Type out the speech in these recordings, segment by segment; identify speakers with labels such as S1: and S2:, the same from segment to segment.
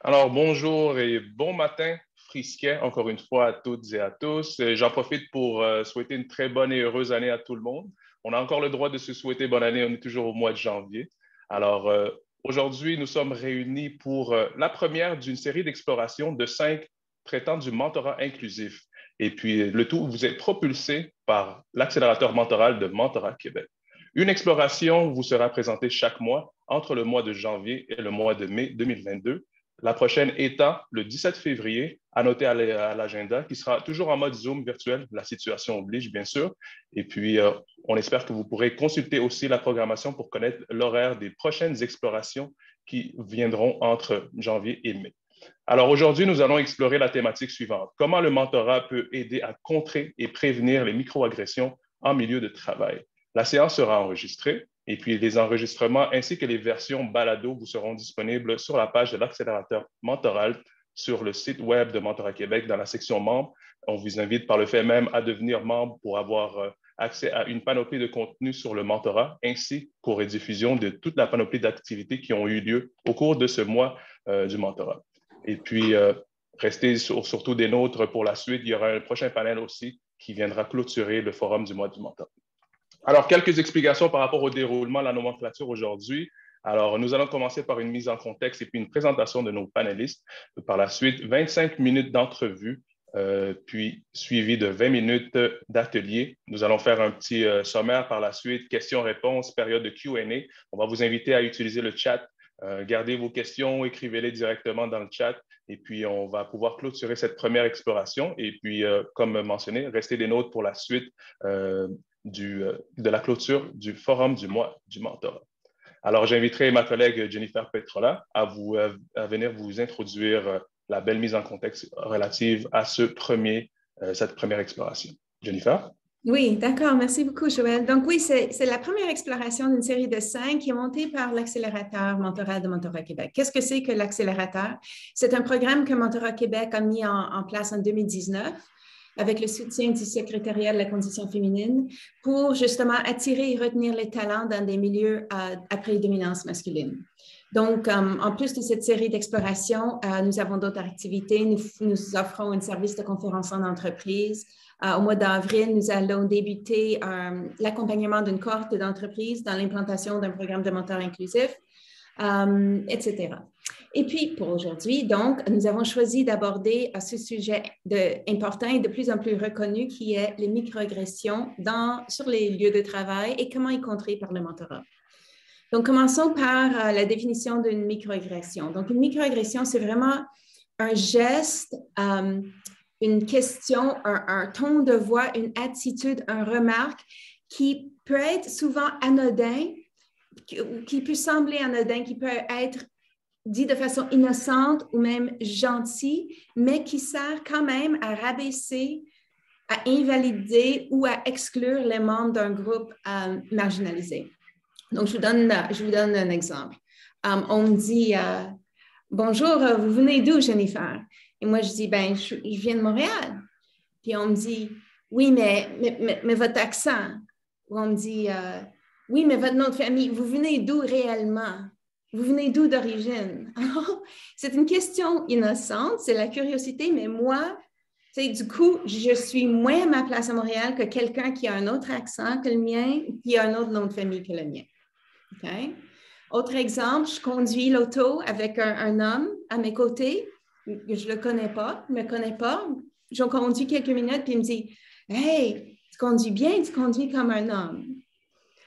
S1: Alors, bonjour et bon matin, Frisquet, encore une fois à toutes et à tous. J'en profite pour souhaiter une très bonne et heureuse année à tout le monde. On a encore le droit de se souhaiter bonne année, on est toujours au mois de janvier. Alors, aujourd'hui, nous sommes réunis pour la première d'une série d'explorations de 5 traitant du mentorat inclusif. Et puis, le tout vous est propulsé par l'accélérateur mentoral de Mentorat Québec. Une exploration vous sera présentée chaque mois entre le mois de janvier et le mois de mai 2022. La prochaine étant le 17 février, à noter à l'agenda, qui sera toujours en mode Zoom virtuel. La situation oblige, bien sûr. Et puis, on espère que vous pourrez consulter aussi la programmation pour connaître l'horaire des prochaines explorations qui viendront entre janvier et mai. Alors aujourd'hui, nous allons explorer la thématique suivante. Comment le mentorat peut aider à contrer et prévenir les microagressions en milieu de travail? La séance sera enregistrée et puis les enregistrements ainsi que les versions balado vous seront disponibles sur la page de l'accélérateur mentoral sur le site web de Mentorat Québec dans la section membres. On vous invite par le fait même à devenir membre pour avoir accès à une panoplie de contenus sur le mentorat ainsi qu'aux rediffusions de toute la panoplie d'activités qui ont eu lieu au cours de ce mois du mentorat. Et puis, restez surtout des nôtres pour la suite. Il y aura un prochain panel aussi qui viendra clôturer le forum du mois du mentorat. Alors, quelques explications par rapport au déroulement de la nomenclature aujourd'hui. Alors, nous allons commencer par une mise en contexte et puis une présentation de nos panélistes. Par la suite, 25 minutes d'entrevue, puis suivi de 20 minutes d'atelier. Nous allons faire un petit sommaire par la suite, questions-réponses, période de Q&A. On va vous inviter à utiliser le chat. Gardez vos questions, écrivez-les directement dans le chat et puis on va pouvoir clôturer cette première exploration. Et puis, comme mentionné, restez des notes pour la suite de la clôture du forum du mois du mentorat. Alors, j'inviterai ma collègue Jennifer Petrola à venir vous introduire la belle mise en contexte relative à cette première exploration. Jennifer?
S2: Oui, d'accord. Merci beaucoup, Joël. Donc oui, c'est la première exploration d'une série de 5 qui est montée par l'accélérateur mentoral de Mentorat Québec. Qu'est-ce que c'est que l'accélérateur? C'est un programme que Mentorat Québec a mis en place en 2019 avec le soutien du secrétariat de la condition féminine pour justement attirer et retenir les talents dans des milieux à prédominance masculine. Donc, en plus de cette série d'explorations, nous avons d'autres activités. Nous offrons un service de conférence en entreprise. Au mois d'avril, nous allons débuter l'accompagnement d'une cohorte d'entreprises dans l'implantation d'un programme de mentorat inclusif, etc. Et puis, pour aujourd'hui, donc, nous avons choisi d'aborder ce sujet important et de plus en plus reconnu qui est les microagressions sur les lieux de travail et comment y contrer par le mentorat. Donc, commençons par la définition d'une microagression. Donc, une microagression, c'est vraiment un geste, une question, un ton de voix, une attitude, une remarque qui peut être souvent anodin, qui peut sembler anodin, qui peut être dit de façon innocente ou même gentille, mais qui sert quand même à rabaisser, à invalider ou à exclure les membres d'un groupe marginalisé. Donc, je vous donne un exemple. On me dit « Bonjour, vous venez d'où, Jennifer? » Et moi, je dis « Ben, je viens de Montréal. » Puis on me dit « Oui, mais votre accent. » Ou on me dit « Oui, mais votre nom de famille, vous venez d'où réellement? Vous venez d'où d'origine? » C'est une question innocente, c'est la curiosité, mais moi, du coup, je suis moins à ma place à Montréal que quelqu'un qui a un autre accent que le mien, qui a un autre nom de famille que le mien. Okay? Autre exemple, je conduis l'auto avec un homme à mes côtés. Je ne le connais pas, il ne me connaît pas. Je conduis quelques minutes, puis il me dit « Hey, tu conduis bien, tu conduis comme un homme. »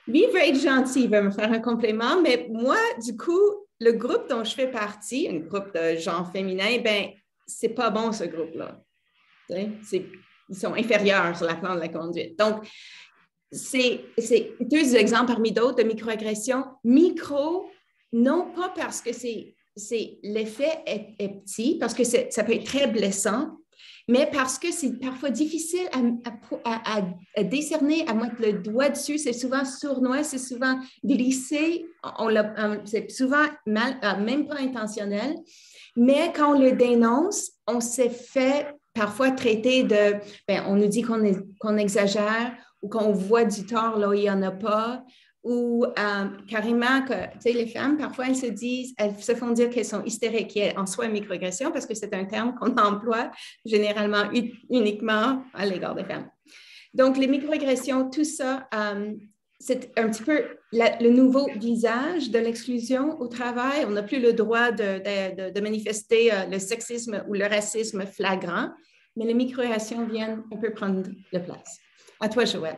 S2: Lui, il veut être gentil, il veut me faire un compliment, mais moi, du coup, le groupe dont je fais partie, un groupe de genre féminin, ben, c'est pas bon, ce groupe-là. Ils sont inférieurs sur la plan de la conduite. Donc, c'est 2 exemples parmi d'autres de microagressions. Micro, non pas parce que l'effet est petit, parce que ça peut être très blessant, mais parce que c'est parfois difficile à décerner, à mettre le doigt dessus. C'est souvent sournois, c'est souvent glissé, c'est souvent même pas intentionnel. Mais quand on le dénonce, on s'est fait parfois traiter on nous dit qu'on exagère ou qu'on voit du tort là où il n'y en a pas, ou carrément que, tu sais, les femmes, parfois, elles se font dire qu'elles sont hystériques, qui est en soi une microagression parce que c'est un terme qu'on emploie généralement uniquement à l'égard des femmes. Donc, les microagressions, tout ça, c'est un petit peu le nouveau visage de l'exclusion au travail. On n'a plus le droit de manifester le sexisme ou le racisme flagrant, mais les microagressions viennent un peu prendre de place. À toi, Joël.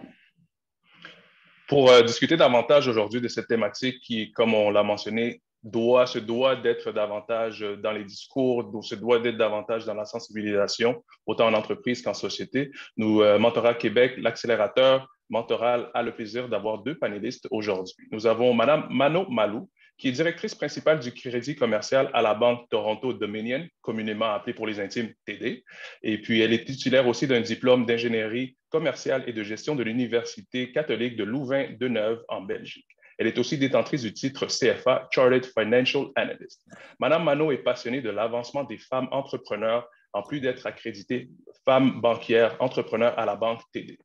S1: Pour discuter davantage aujourd'hui de cette thématique qui, comme on l'a mentionné, se doit d'être davantage dans les discours, se doit d'être davantage dans la sensibilisation, autant en entreprise qu'en société. Nous, Mentorat Québec, l'accélérateur mentoral, a le plaisir d'avoir deux panélistes aujourd'hui. Nous avons Mme Mano Malou, qui est directrice principale du crédit commercial à la Banque Toronto Dominion, communément appelée pour les intimes TD. Et puis, elle est titulaire aussi d'un diplôme d'ingénierie commerciale et de gestion de l'Université catholique de Louvain-de-Neuve en Belgique. Elle est aussi détentrice du titre CFA, Chartered Financial Analyst. Madame Mano est passionnée de l'avancement des femmes entrepreneurs, en plus d'être accréditée femme banquière entrepreneur à la Banque TD.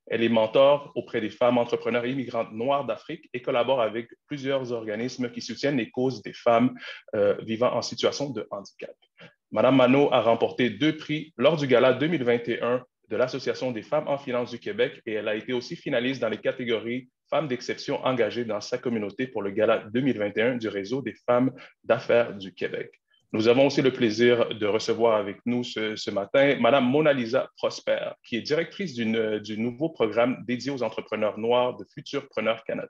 S1: Elle est mentor auprès des femmes entrepreneurs et immigrantes noires d'Afrique et collabore avec plusieurs organismes qui soutiennent les causes des femmes vivant en situation de handicap. Madame Mano a remporté 2 prix lors du gala 2021 de l'Association des femmes en finance du Québec et elle a été aussi finaliste dans les catégories femmes d'exception engagées dans sa communauté pour le gala 2021 du Réseau des femmes d'affaires du Québec. Nous avons aussi le plaisir de recevoir avec nous ce matin Mme Mona Lisa Prosper, qui est directrice du nouveau programme dédié aux entrepreneurs noirs de Futurpreneurs Canada.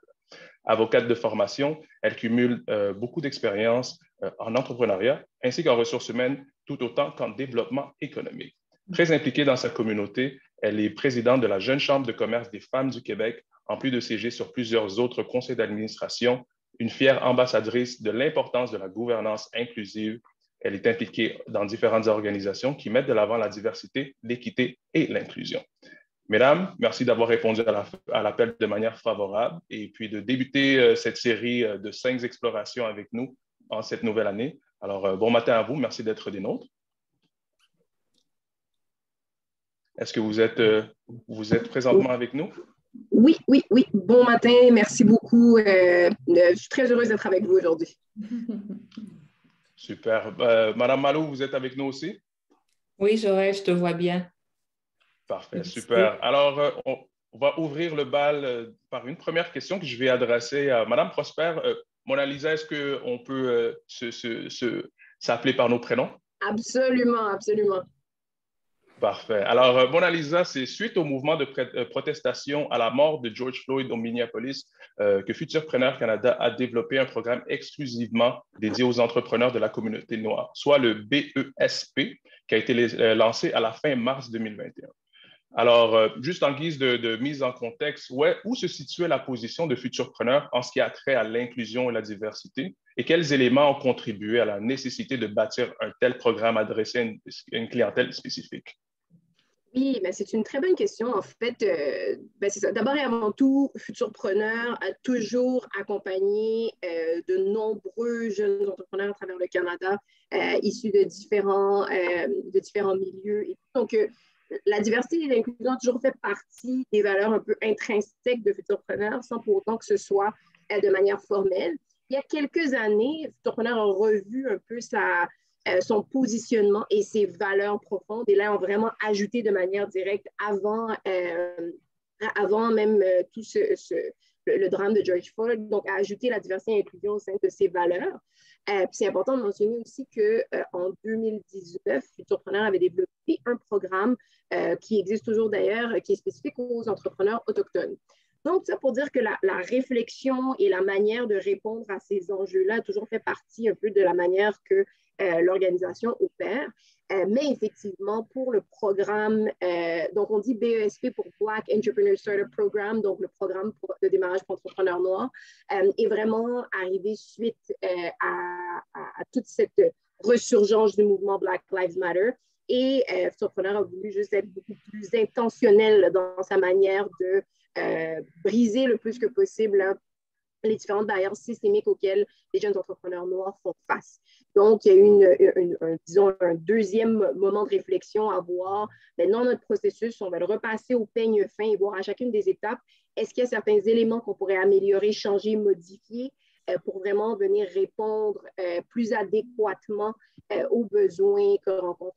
S1: Avocate de formation, elle cumule beaucoup d'expérience en entrepreneuriat ainsi qu'en ressources humaines, tout autant qu'en développement économique. Très impliquée dans sa communauté, elle est présidente de la Jeune Chambre de commerce des femmes du Québec, en plus de siéger sur plusieurs autres conseils d'administration, une fière ambassadrice de l'importance de la gouvernance inclusive. Elle est impliquée dans différentes organisations qui mettent de l'avant la diversité, l'équité et l'inclusion. Mesdames, merci d'avoir répondu à l'appel de manière favorable et puis de débuter cette série de 5 explorations avec nous en cette nouvelle année. Alors, bon matin à vous. Merci d'être des nôtres. Est-ce que vous êtes présentement avec nous?
S3: Oui. Bon matin, merci beaucoup. Je suis très heureuse d'être avec vous aujourd'hui.
S1: Super. Madame Malou, vous êtes avec nous aussi?
S4: Oui, Joël, je te vois bien.
S1: Parfait, super. Alors, on va ouvrir le bal par une première question que je vais adresser à Madame Prosper. Mona Lisa, est-ce qu'on peut s'appeler par nos prénoms?
S3: Absolument.
S1: Parfait. Alors, Mona Lisa, c'est suite au mouvement de protestation à la mort de George Floyd au Minneapolis que Futurpreneurs Canada a développé un programme exclusivement dédié aux entrepreneurs de la communauté noire, soit le BESP, qui a été lancé à la fin mars 2021. Alors, juste en guise de mise en contexte, où se situait la position de Futurpreneurs en ce qui a trait à l'inclusion et la diversité et quels éléments ont contribué à la nécessité de bâtir un tel programme adressé à une clientèle spécifique?
S3: Oui, mais c'est une très bonne question. En fait, c'est ça. D'abord et avant tout, Futurpreneurs a toujours accompagné de nombreux jeunes entrepreneurs à travers le Canada, issus de différents milieux. Donc, la diversité et l'inclusion ont toujours fait partie des valeurs un peu intrinsèques de Futurpreneurs, sans pour autant que ce soit de manière formelle. Il y a quelques années, Futurpreneurs a revu un peu son positionnement et ses valeurs profondes. Et là, on vraiment ajouté de manière directe avant même tout le drame de George Floyd, donc à ajouter la diversité et l'inclusion au sein de ses valeurs. Puis c'est important de mentionner aussi qu'en 2019, Futurpreneurs avait développé un programme qui existe toujours d'ailleurs, qui est spécifique aux entrepreneurs autochtones. Donc, ça pour dire que la réflexion et la manière de répondre à ces enjeux-là a toujours fait partie un peu de la manière que l'organisation opère. Mais effectivement, pour le programme, donc on dit BESP pour Black Entrepreneur Startup Program, donc le programme de démarrage pour entrepreneurs noirs, est vraiment arrivé suite à toute cette resurgence du mouvement Black Lives Matter. Et Futurpreneurs a voulu juste être beaucoup plus intentionnel dans sa manière de briser le plus que possible les différentes barrières systémiques auxquelles les jeunes entrepreneurs noirs font face. Donc, il y a eu, disons, un deuxième moment de réflexion à voir. Maintenant, notre processus, on va le repasser au peigne fin et voir à chacune des étapes, est-ce qu'il y a certains éléments qu'on pourrait améliorer, changer, modifier pour vraiment venir répondre plus adéquatement aux besoins que rencontrent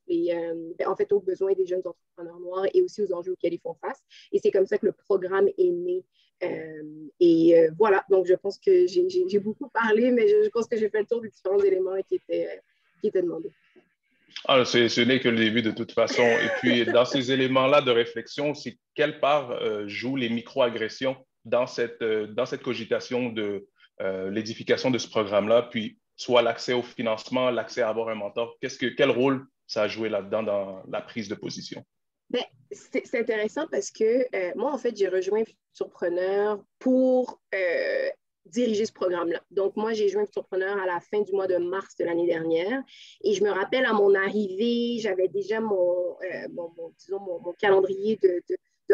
S3: en fait, aux besoins des jeunes entrepreneurs noirs et aussi aux enjeux auxquels ils font face. Et c'est comme ça que le programme est né. Voilà, donc je pense que j'ai beaucoup parlé, mais je pense que j'ai fait le tour des différents éléments qui étaient demandés.
S1: Ah, ce n'est que le début de toute façon. Et puis, dans ces éléments-là de réflexion, c'est quelle part jouent les microagressions dans cette cogitation de l'édification de ce programme-là, puis soit l'accès au financement, l'accès à avoir un mentor. Quel rôle ça a joué là-dedans dans la prise de position?
S3: Ben, c'est intéressant parce que moi, en fait, j'ai rejoint Futurpreneur pour diriger ce programme-là. Donc, moi, j'ai joint Futurpreneur à la fin du mois de mars de l'année dernière. Et je me rappelle, à mon arrivée, j'avais déjà disons, mon calendrier de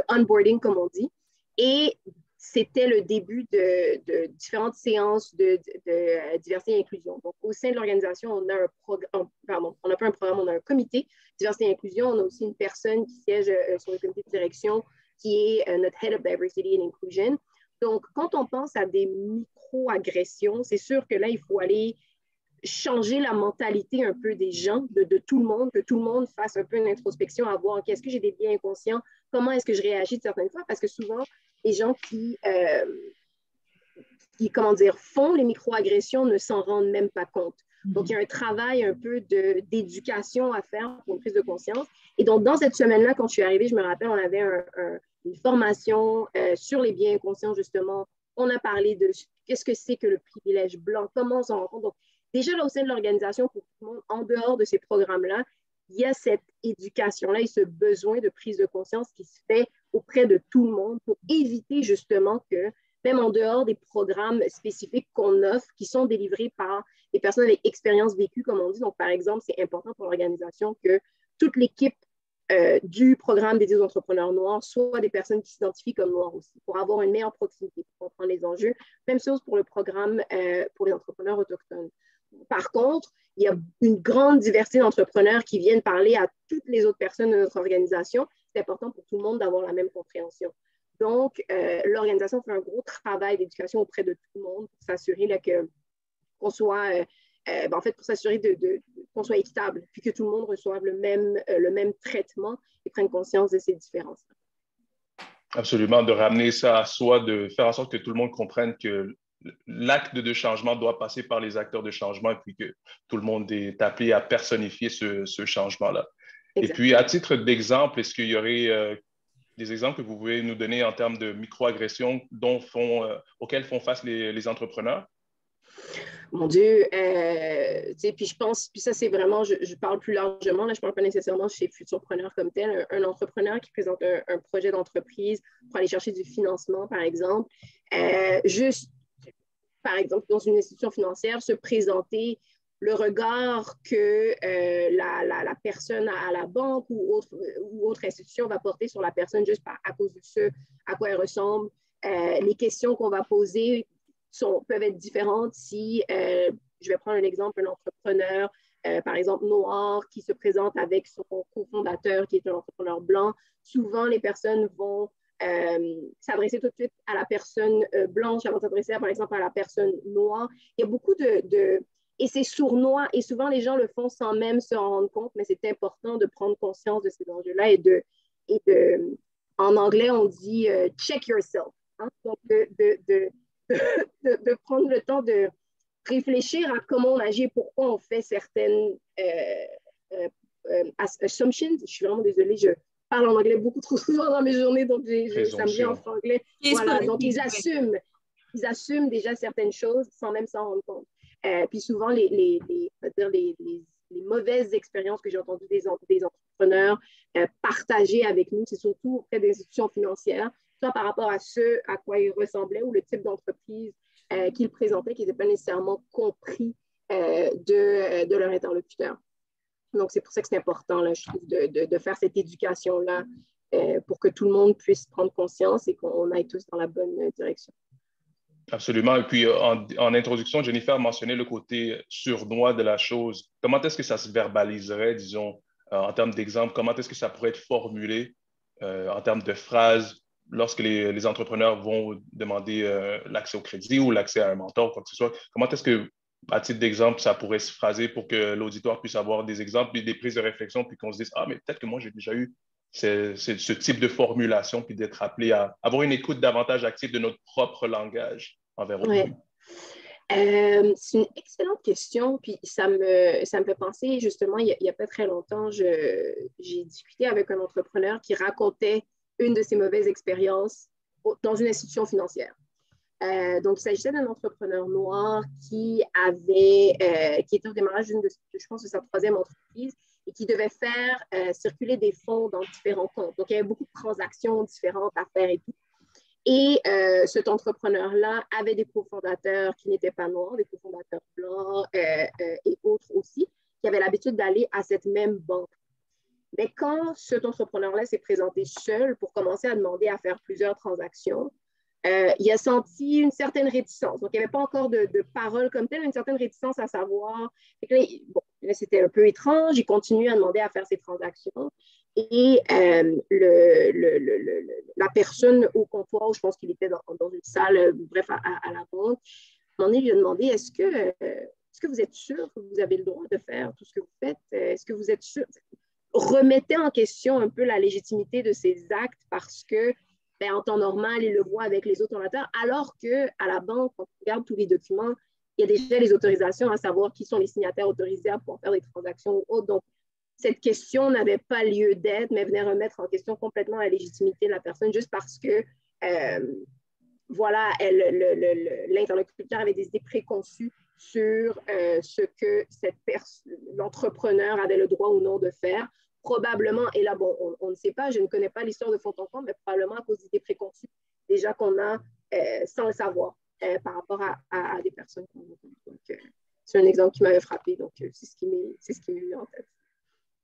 S3: onboarding, comme on dit. Et c'était le début de différentes séances de diversité et inclusion. Donc, au sein de l'organisation, on a on n'a pas un programme, on a un comité diversité et inclusion. On a aussi une personne qui siège sur le comité de direction qui est notre Head of Diversity and Inclusion. Donc, quand on pense à des micro-agressions, c'est sûr que là, il faut aller changer la mentalité un peu des gens, de tout le monde, que tout le monde fasse un peu une introspection à voir, est-ce que j'ai des biais inconscients, comment est-ce que je réagis de certaines fois, parce que souvent, les gens qui comment dire, font les micro-agressions ne s'en rendent même pas compte. Donc, il y a un travail un peu d'éducation à faire pour une prise de conscience. Et donc, dans cette semaine-là, quand je suis arrivée, je me rappelle, on avait une formation sur les biais inconscients, justement. On a parlé de qu'est-ce que c'est que le privilège blanc, comment on s'en rend compte. Donc, déjà, là, au sein de l'organisation, pour tout le monde, en dehors de ces programmes-là, il y a cette éducation-là et ce besoin de prise de conscience qui se fait auprès de tout le monde pour éviter justement que, même en dehors des programmes spécifiques qu'on offre, qui sont délivrés par des personnes avec expérience vécue, comme on dit. Donc, par exemple, c'est important pour l'organisation que toute l'équipe du programme dédié aux entrepreneurs noirs soit des personnes qui s'identifient comme noirs aussi, pour avoir une meilleure proximité, pour comprendre les enjeux. Même chose pour le programme pour les entrepreneurs autochtones. Par contre, il y a une grande diversité d'entrepreneurs qui viennent parler à toutes les autres personnes de notre organisation. C'est important pour tout le monde d'avoir la même compréhension. Donc, l'organisation fait un gros travail d'éducation auprès de tout le monde pour s'assurer qu'on soit, en fait, pour s'assurer qu'on soit équitable, puis que tout le monde reçoive le même traitement et prenne conscience de ces différences.
S1: Absolument, de ramener ça à soi, de faire en sorte que tout le monde comprenne que l'acte de changement doit passer par les acteurs de changement et puis que tout le monde est appelé à personnifier ce changement-là. Exactement. Et puis, à titre d'exemple, est-ce qu'il y aurait des exemples que vous pouvez nous donner en termes de microagressions auxquelles font face les entrepreneurs?
S3: Mon Dieu, puis je pense, puis ça c'est vraiment, je parle plus largement, là je ne parle pas nécessairement chez Futurpreneur comme tel, un entrepreneur qui présente un projet d'entreprise pour aller chercher du financement, par exemple, juste, par exemple, dans une institution financière, se présenter le regard que la personne à la banque ou autre institution va porter sur la personne juste à cause de ce à quoi elle ressemble. Les questions qu'on va poser peuvent être différentes si, je vais prendre un exemple, un entrepreneur, par exemple, noir, qui se présente avec son cofondateur qui est un entrepreneur blanc. Souvent, les personnes vont s'adresser tout de suite à la personne blanche avant de s'adresser, par exemple, à la personne noire. Il y a beaucoup et c'est sournois, et souvent les gens le font sans même se en rendre compte, mais c'est important de prendre conscience de ces enjeux-là en anglais, on dit check yourself. Hein? Donc, de prendre le temps de réfléchir à comment on agit et pourquoi on fait certaines assumptions. Je suis vraiment désolée, je parle en anglais beaucoup trop souvent dans mes journées, donc ça me vient en franglais. Voilà, donc ils assument déjà certaines choses sans même s'en rendre compte. Puis souvent, les mauvaises expériences que j'ai entendues des entrepreneurs partager avec nous, c'est surtout auprès des institutions financières, soit par rapport à ce à quoi ils ressemblaient ou le type d'entreprise qu'ils présentaient, qui n'étaient pas nécessairement compris de leur interlocuteur. Donc, c'est pour ça que c'est important, là, je trouve, de faire cette éducation-là pour que tout le monde puisse prendre conscience et qu'on aille tous dans la bonne direction.
S1: Absolument. Et puis, en introduction, Jennifer a mentionné le côté sournois de la chose. Comment est-ce que ça se verbaliserait, disons, en termes d'exemple? Comment est-ce que ça pourrait être formulé en termes de phrases lorsque les entrepreneurs vont demander l'accès au crédit ou l'accès à un mentor ou quoi que ce soit? Comment est-ce que, à titre d'exemple, ça pourrait se phraser pour que l'auditoire puisse avoir des exemples et des prises de réflexion, puis qu'on se dise, ah, mais peut-être que moi, j'ai déjà eu ce type de formulation, puis d'être appelé à avoir une écoute davantage active de notre propre langage envers autrui?
S3: Ouais. C'est une excellente question, puis ça me fait penser, justement, il y a pas très longtemps, j'ai discuté avec un entrepreneur qui racontait une de ses mauvaises expériences dans une institution financière. Donc, il s'agissait d'un entrepreneur noir qui était au démarrage je pense, de sa troisième entreprise et qui devait faire circuler des fonds dans différents comptes. Donc, il y avait beaucoup de transactions différentes à faire et tout. Et cet entrepreneur-là avait des cofondateurs qui n'étaient pas noirs, des cofondateurs blancs et autres aussi, qui avaient l'habitude d'aller à cette même banque. Mais quand cet entrepreneur-là s'est présenté seul pour commencer à demander à faire plusieurs transactions, il a senti une certaine réticence. Donc, il n'y avait pas encore de parole comme telle, une certaine réticence à savoir. Là, c'était un peu étrange. Il continue à demander à faire ses transactions. Et la personne au comptoir, je pense qu'il était dans une salle, bref, à la banque, à un moment donné, il lui a demandé, est-ce que vous êtes sûr que vous avez le droit de faire tout ce que vous faites? Est-ce que vous êtes sûr? Remettez en question un peu la légitimité de ces actes parce que en temps normal, il le voit avec les autres donateurs, alors qu'à la banque, quand on regarde tous les documents, il y a déjà les autorisations à savoir qui sont les signataires autorisés à pouvoir faire des transactions ou autres. Donc, cette question n'avait pas lieu d'être, mais venait remettre en question complètement la légitimité de la personne juste parce que, voilà, l'interlocuteur avait des idées préconçues sur ce que l'entrepreneur avait le droit ou non de faire. Probablement, et là, bon, on ne sait pas, je ne connais pas l'histoire de fond en comble, mais probablement à cause d'idées préconçues déjà qu'on a sans le savoir par rapport à des personnes. Donc, c'est un exemple qui m'avait frappé, donc c'est ce qui m'est venu en tête.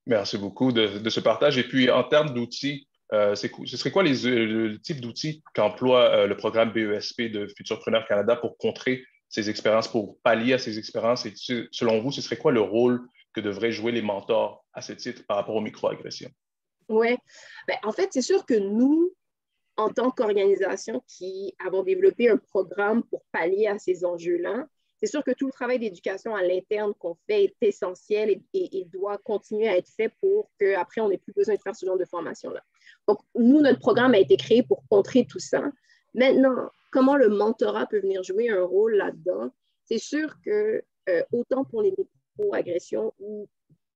S1: Merci beaucoup de ce partage. Et puis, en termes d'outils, ce serait quoi le type d'outils qu'emploie le programme BESP de Futurpreneur Canada pour contrer ces expériences, pour pallier à ces expériences? Et selon vous, ce serait quoi le rôle que devraient jouer les mentors à ce titre par rapport aux microagressions?
S3: Oui. En fait, c'est sûr que nous, en tant qu'organisation qui avons développé un programme pour pallier à ces enjeux-là, c'est sûr que tout le travail d'éducation à l'interne qu'on fait est essentiel et doit continuer à être fait pour qu'après, on n'ait plus besoin de faire ce genre de formation-là. Donc, nous, notre programme a été créé pour contrer tout ça. Maintenant, comment le mentorat peut venir jouer un rôle là-dedans? C'est sûr que autant pour les microagressions ou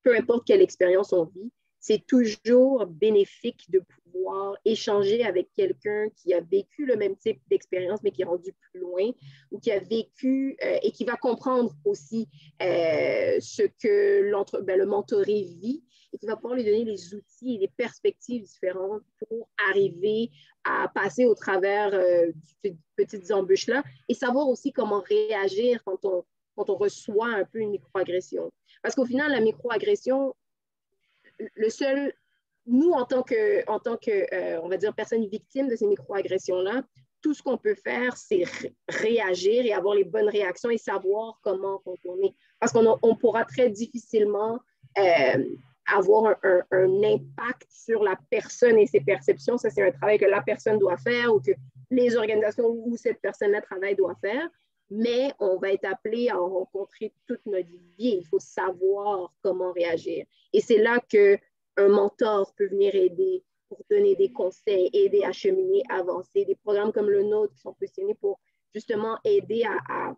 S3: peu importe quelle expérience on vit, c'est toujours bénéfique de pouvoir échanger avec quelqu'un qui a vécu le même type d'expérience, mais qui est rendu plus loin, ou qui a vécu et qui va comprendre aussi ce que le mentoré vit et qui va pouvoir lui donner les outils et les perspectives différentes pour arriver à passer au travers de ces petites embûches-là et savoir aussi comment réagir quand on reçoit un peu une microagression. Parce qu'au final, la microagression, nous, en tant que on va dire, personnes victimes de ces microagressions-là, tout ce qu'on peut faire, c'est réagir et avoir les bonnes réactions et savoir comment contourner. Parce qu'on pourra très difficilement avoir un impact sur la personne et ses perceptions. Ça, c'est un travail que la personne doit faire ou que les organisations où cette personne-là travaille doivent faire. Mais on va être appelé à en rencontrer toute notre vie. Il faut savoir comment réagir. Et c'est là qu'un mentor peut venir aider pour donner des conseils, aider à cheminer, avancer. Des programmes comme le nôtre qui sont positionnés pour justement aider à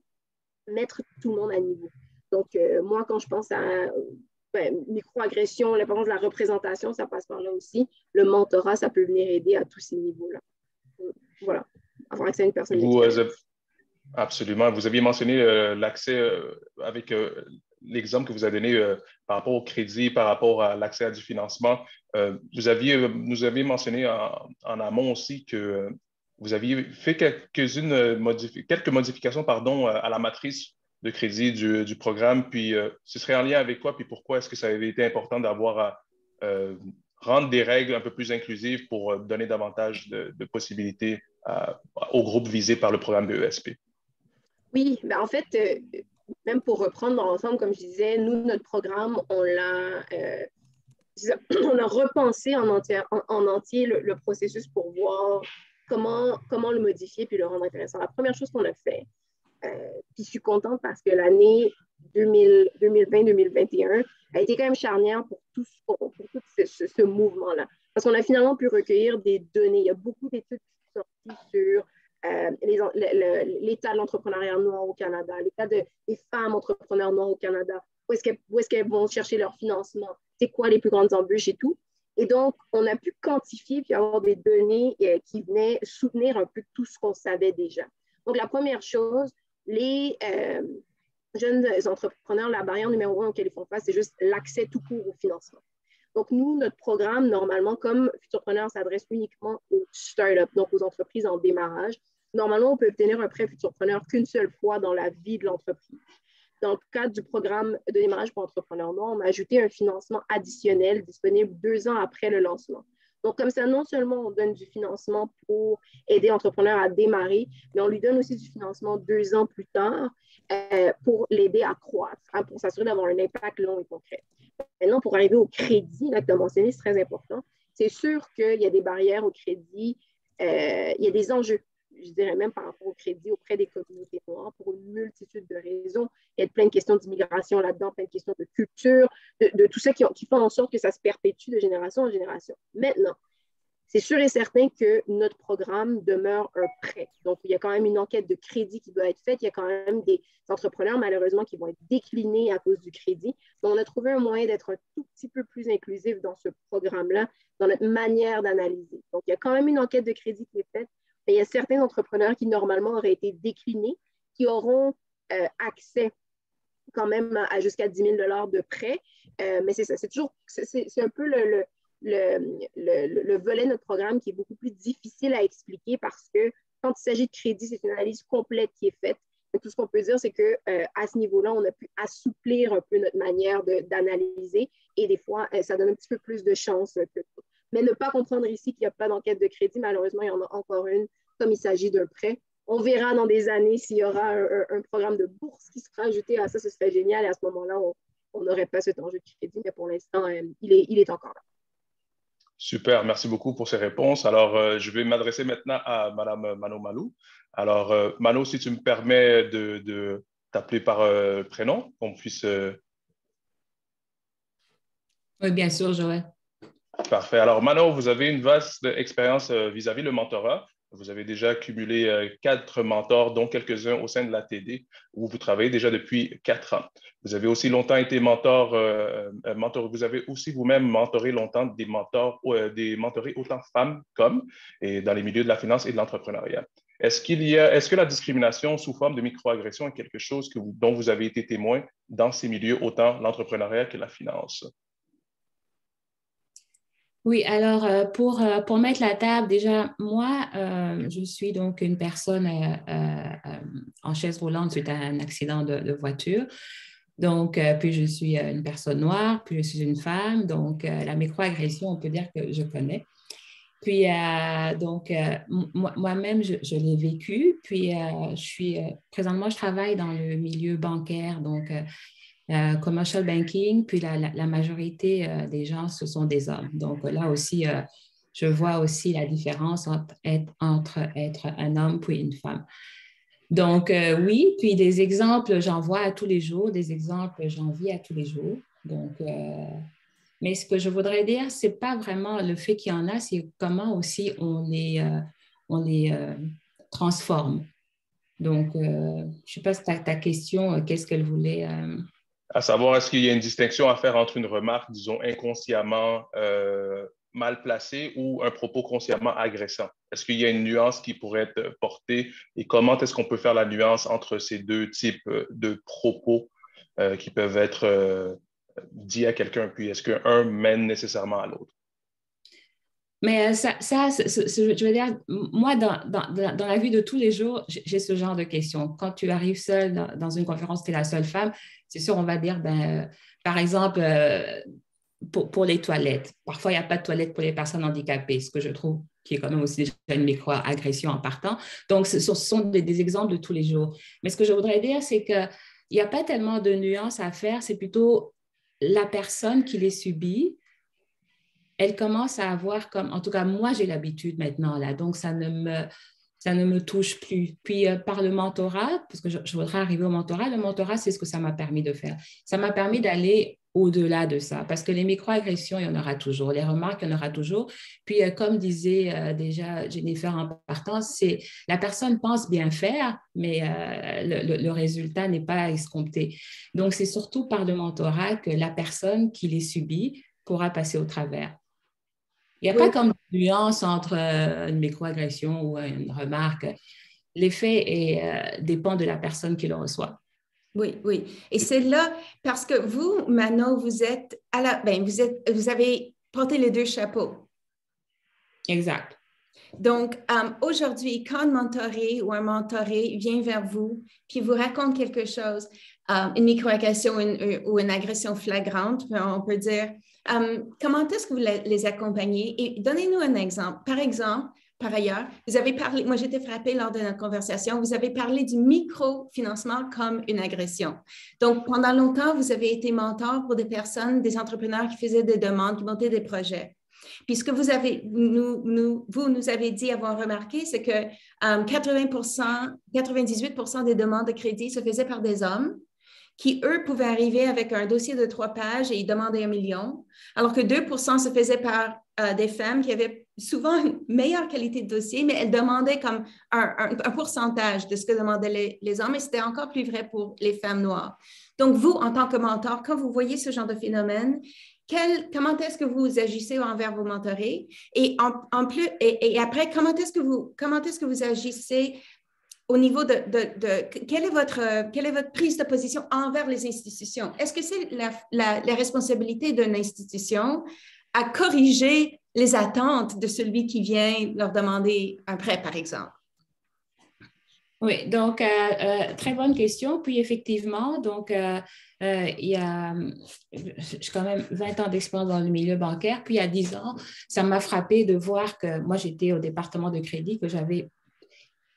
S3: mettre tout le monde à niveau. Donc, moi, quand je pense à microagression, l'importance de la représentation, ça passe par là aussi. Le mentorat, ça peut venir aider à tous ces niveaux-là. Voilà, avoir accès à une personne d'expérience.
S1: Absolument. Vous aviez mentionné l'accès avec l'exemple que vous avez donné par rapport au crédit, par rapport à l'accès à du financement. Nous aviez mentionné en amont aussi que vous aviez fait quelques modifications à la matrice de crédit du programme. Puis ce serait en lien avec quoi? Puis pourquoi est-ce que ça avait été important d'avoir à rendre des règles un peu plus inclusives pour donner davantage de possibilités aux groupes visés par le programme BESP?
S3: Oui, ben en fait, même pour reprendre dans l'ensemble, comme je disais, nous, notre programme, on a repensé en entier le processus pour voir comment le modifier puis le rendre intéressant. La première chose qu'on a fait, puis je suis contente parce que l'année 2020-2021 a été quand même charnière pour tout ce mouvement-là. Parce qu'on a finalement pu recueillir des données. Il y a beaucoup d'études qui sont sorties sur l'état de l'entrepreneuriat noir au Canada, l'état des femmes entrepreneurs noirs au Canada, où est-ce qu'elles vont chercher leur financement, c'est quoi les plus grandes embûches et tout. Et donc, on a pu quantifier puis avoir des données qui venaient soutenir un peu tout ce qu'on savait déjà. Donc, la première chose, les jeunes entrepreneurs, la barrière numéro 1 auquel ils font face, c'est juste l'accès tout court au financement. Donc, nous, notre programme, normalement, comme Futurpreneur s'adresse uniquement aux startups, donc aux entreprises en démarrage, normalement, on peut obtenir un prêt Futurpreneur qu'une seule fois dans la vie de l'entreprise. Dans le cadre du programme de démarrage pour entrepreneurs noirs, on a ajouté un financement additionnel disponible 2 ans après le lancement. Donc, comme ça, non seulement on donne du financement pour aider l'entrepreneur à démarrer, mais on lui donne aussi du financement 2 ans plus tard pour l'aider à croître, hein, pour s'assurer d'avoir un impact long et concret. Maintenant, pour arriver au crédit, là, que tu as mentionné, c'est très important. C'est sûr qu'il y a des barrières au crédit, il y a des enjeux, je dirais même par rapport au crédit auprès des communautés noires pour une multitude de raisons. Il y a plein de questions d'immigration là-dedans, plein de questions de culture, de tout ça qui font en sorte que ça se perpétue de génération en génération. Maintenant, c'est sûr et certain que notre programme demeure un prêt. Donc, il y a quand même une enquête de crédit qui doit être faite. Il y a quand même des entrepreneurs, malheureusement, qui vont être déclinés à cause du crédit. Mais on a trouvé un moyen d'être un tout petit peu plus inclusif dans ce programme-là, dans notre manière d'analyser. Donc, il y a quand même une enquête de crédit qui est faite, mais il y a certains entrepreneurs qui, normalement, auraient été déclinés, qui auront accès quand même à jusqu'à 10 000 $ de prêt. Mais c'est ça, c'est un peu le volet de notre programme qui est beaucoup plus difficile à expliquer parce que quand il s'agit de crédit, c'est une analyse complète qui est faite. Mais tout ce qu'on peut dire, c'est qu'à ce niveau-là, on a pu assouplir un peu notre manière d'analyser et des fois, ça donne un petit peu plus de chance que tout. Mais ne pas comprendre ici qu'il n'y a pas d'enquête de crédit, malheureusement, il y en a encore une, comme il s'agit d'un prêt. On verra dans des années s'il y aura un programme de bourse qui sera ajouté à ça, ce serait génial. Et à ce moment-là, on n'aurait pas cet enjeu de crédit, mais pour l'instant, il est encore là.
S1: Super, merci beaucoup pour ces réponses. Alors, je vais m'adresser maintenant à Mme Mano Malou. Alors, Mano, si tu me permets de t'appeler par prénom, qu'on puisse…
S4: Oui, bien sûr, Joël.
S1: Parfait. Alors, Mano, vous avez une vaste expérience vis-à-vis le mentorat. Vous avez déjà cumulé 4 mentors, dont quelques-uns au sein de l'ATD, où vous travaillez déjà depuis 4 ans. Vous avez aussi longtemps été mentor. Vous avez aussi vous-même mentoré longtemps des mentorés autant femmes qu'hommes, et dans les milieux de la finance et de l'entrepreneuriat. Est-ce que la discrimination sous forme de microagression est quelque chose dont vous avez été témoin dans ces milieux, autant l'entrepreneuriat que la finance?
S4: Oui, alors pour mettre la table, déjà, moi, je suis donc une personne en chaise roulante suite à un accident de voiture. Donc, puis je suis une personne noire, puis je suis une femme. Donc, la microagression, on peut dire que je connais. Puis, donc, moi-même, je l'ai vécu. Puis, présentement, je travaille dans le milieu bancaire, donc commercial banking, puis la majorité des gens, ce sont des hommes. Donc, là aussi, je vois aussi la différence entre être un homme puis une femme. Donc, oui, puis des exemples, j'en vois à tous les jours, des exemples, j'en vis à tous les jours. Donc, mais ce que je voudrais dire, ce n'est pas vraiment le fait qu'il y en a, c'est comment aussi on les transforme. Donc, je ne sais pas si ta question, qu'est-ce qu'elle voulait…
S1: À savoir, est-ce qu'il y a une distinction à faire entre une remarque, disons, inconsciemment mal placée ou un propos consciemment agressant? Est-ce qu'il y a une nuance qui pourrait être portée et comment est-ce qu'on peut faire la nuance entre ces deux types de propos qui peuvent être dits à quelqu'un, puis est-ce qu'un mène nécessairement à l'autre?
S4: Mais je veux dire, moi, dans la vie de tous les jours, j'ai ce genre de questions. Quand tu arrives seule dans une conférence, tu es la seule femme, c'est sûr, on va dire, par exemple, pour les toilettes. Parfois, il n'y a pas de toilettes pour les personnes handicapées, ce que je trouve qui est quand même aussi déjà une microagression en partant. Donc, ce sont des exemples de tous les jours. Mais ce que je voudrais dire, c'est qu'il n'y a pas tellement de nuances à faire, c'est plutôt la personne qui les subit, elle commence à avoir comme, en tout cas, moi, j'ai l'habitude maintenant, là, donc ça ne me touche plus. Puis, par le mentorat, parce que je voudrais arriver au mentorat, le mentorat, c'est ce que ça m'a permis de faire. Ça m'a permis d'aller au-delà de ça, parce que les microagressions, il y en aura toujours, les remarques, il y en aura toujours. Puis, comme disait déjà Jennifer en partant, c'est la personne pense bien faire, mais le résultat n'est pas escompté. Donc, c'est surtout par le mentorat que la personne qui les subit pourra passer au travers. Il n'y a pas comme une nuance entre une microagression ou une remarque. L'effet dépend de la personne qui le reçoit.
S2: Oui, oui. Et c'est là, parce que vous, Manon, vous êtes vous avez porté les deux chapeaux.
S4: Exact.
S2: Donc, aujourd'hui, quand un mentoré ou un mentoré vient vers vous, puis vous raconte quelque chose, une microagression ou une agression flagrante, on peut dire, comment est-ce que vous les accompagnez? Et donnez-nous un exemple. Par ailleurs, vous avez parlé, moi j'étais frappée lors de notre conversation, vous avez parlé du microfinancement comme une agression. Donc, pendant longtemps, vous avez été mentor pour des personnes, des entrepreneurs qui faisaient des demandes, qui montaient des projets. Puis ce que vous nous avez dit avoir remarqué, c'est que 98% des demandes de crédit se faisaient par des hommes qui, eux, pouvaient arriver avec un dossier de 3 pages et ils demandaient 1 million, alors que 2% se faisaient par des femmes qui avaient souvent une meilleure qualité de dossier, mais elles demandaient comme un pourcentage de ce que demandaient les hommes, et c'était encore plus vrai pour les femmes noires. Donc, vous, en tant que mentor, quand vous voyez ce genre de phénomène, comment est-ce que vous agissez envers vos mentorés? Et après, comment est-ce que vous agissez au niveau de quelle est votre prise de position envers les institutions? Est-ce que c'est la responsabilité d'une institution à corriger les attentes de celui qui vient leur demander un prêt, par exemple?
S4: Oui, donc, très bonne question. Puis, effectivement, donc, j'ai quand même 20 ans d'expérience dans le milieu bancaire. Puis, il y a 10 ans, ça m'a frappé de voir que moi, j'étais au département de crédit, que j'avais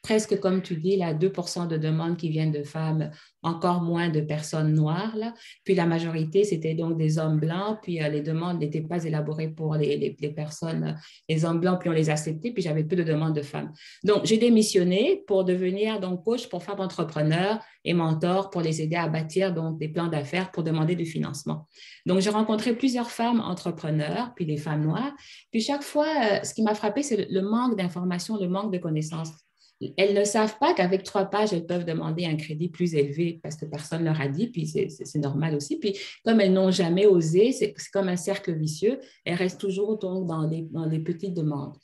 S4: presque, comme tu dis, là, 2% de demandes qui viennent de femmes, encore moins de personnes noires. Là. Puis la majorité, c'était donc des hommes blancs. Puis les demandes n'étaient pas élaborées pour les personnes, les hommes blancs, puis on les acceptait. Puis j'avais peu de demandes de femmes. Donc, j'ai démissionné pour devenir donc coach pour femmes entrepreneurs et mentor pour les aider à bâtir donc des plans d'affaires pour demander du financement. Donc, j'ai rencontré plusieurs femmes entrepreneurs, puis des femmes noires. Puis chaque fois, ce qui m'a frappé, c'est le manque d'informations, le manque de connaissances. Elles ne savent pas qu'avec 3 pages, elles peuvent demander un crédit plus élevé parce que personne ne leur a dit, puis c'est normal aussi. Puis comme elles n'ont jamais osé, c'est comme un cercle vicieux, elles restent toujours donc dans les petites demandes.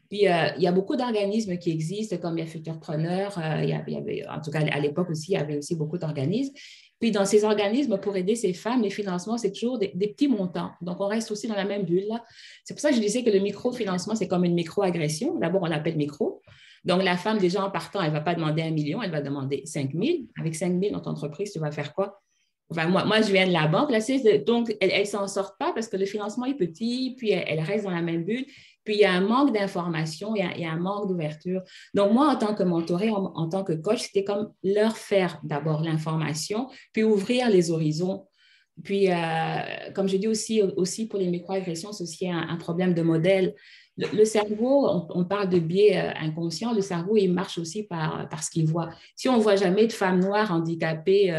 S4: Puis, il y a beaucoup d'organismes qui existent, comme il y a Futurpreneur, il y avait, en tout cas à l'époque aussi, il y avait aussi beaucoup d'organismes. Puis, dans ces organismes, pour aider ces femmes, les financements, c'est toujours des petits montants. Donc, on reste aussi dans la même bulle. C'est pour ça que je disais que le microfinancement, c'est comme une micro-agression. D'abord, on l'appelle micro. Donc, la femme, déjà en partant, elle ne va pas demander 1 million, elle va demander 5 000. Avec 5 000 dans ton entreprise, tu vas faire quoi? Enfin, moi, je viens de la banque. Là, donc, elle ne s'en sort pas parce que le financement est petit, puis elle reste dans la même bulle. Puis, il y a un manque d'information, il y a un manque d'ouverture. Donc, moi, en tant que mentorée, en tant que coach, c'était comme leur faire d'abord l'information, puis ouvrir les horizons. Puis, comme je dis aussi pour les microagressions, c'est aussi un problème de modèle. Le cerveau, on parle de biais inconscient, le cerveau, il marche aussi par ce qu'il voit. Si on ne voit jamais de femmes noires handicapées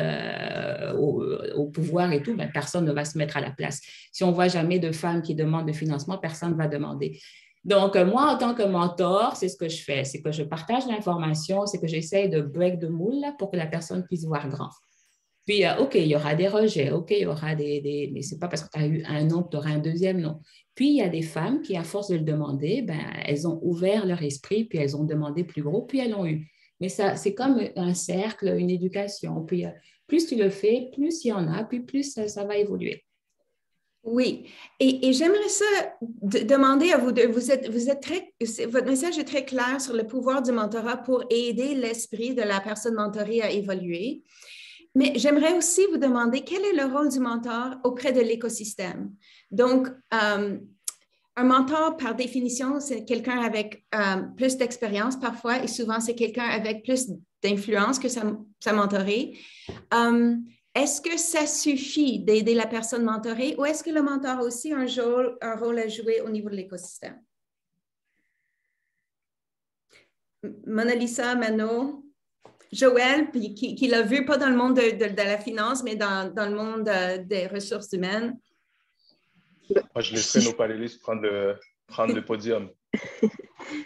S4: au pouvoir et tout, ben, personne ne va se mettre à la place. Si on ne voit jamais de femmes qui demandent de financement, personne ne va demander. Donc, moi, en tant que mentor, c'est ce que je fais, c'est que je partage l'information, c'est que j'essaie de break the mold là, pour que la personne puisse voir grand. Puis, OK, il y aura des rejets, OK, il y aura mais ce n'est pas parce que tu as eu un non que tu auras un deuxième non. Puis, il y a des femmes qui, à force de le demander, ben, elles ont ouvert leur esprit, puis elles ont demandé plus gros, puis elles l'ont eu. Mais ça, c'est comme un cercle, une éducation. Puis, plus tu le fais, plus il y en a, puis plus ça va évoluer.
S2: Oui, et j'aimerais ça demander à vous deux, votre message est très clair sur le pouvoir du mentorat pour aider l'esprit de la personne mentorée à évoluer. Mais j'aimerais aussi vous demander quel est le rôle du mentor auprès de l'écosystème. Donc, un mentor, par définition, c'est quelqu'un avec plus d'expérience parfois, et souvent, c'est quelqu'un avec plus d'influence que sa mentorée. Est-ce que ça suffit d'aider la personne mentorée ou est-ce que le mentor a aussi un rôle à jouer au niveau de l'écosystème? Mona Lisa, Mano, Joël, qui l'a vu pas dans le monde de la finance, mais dans le monde des ressources humaines.
S1: Moi, je laisserai nos panélistes prendre le podium.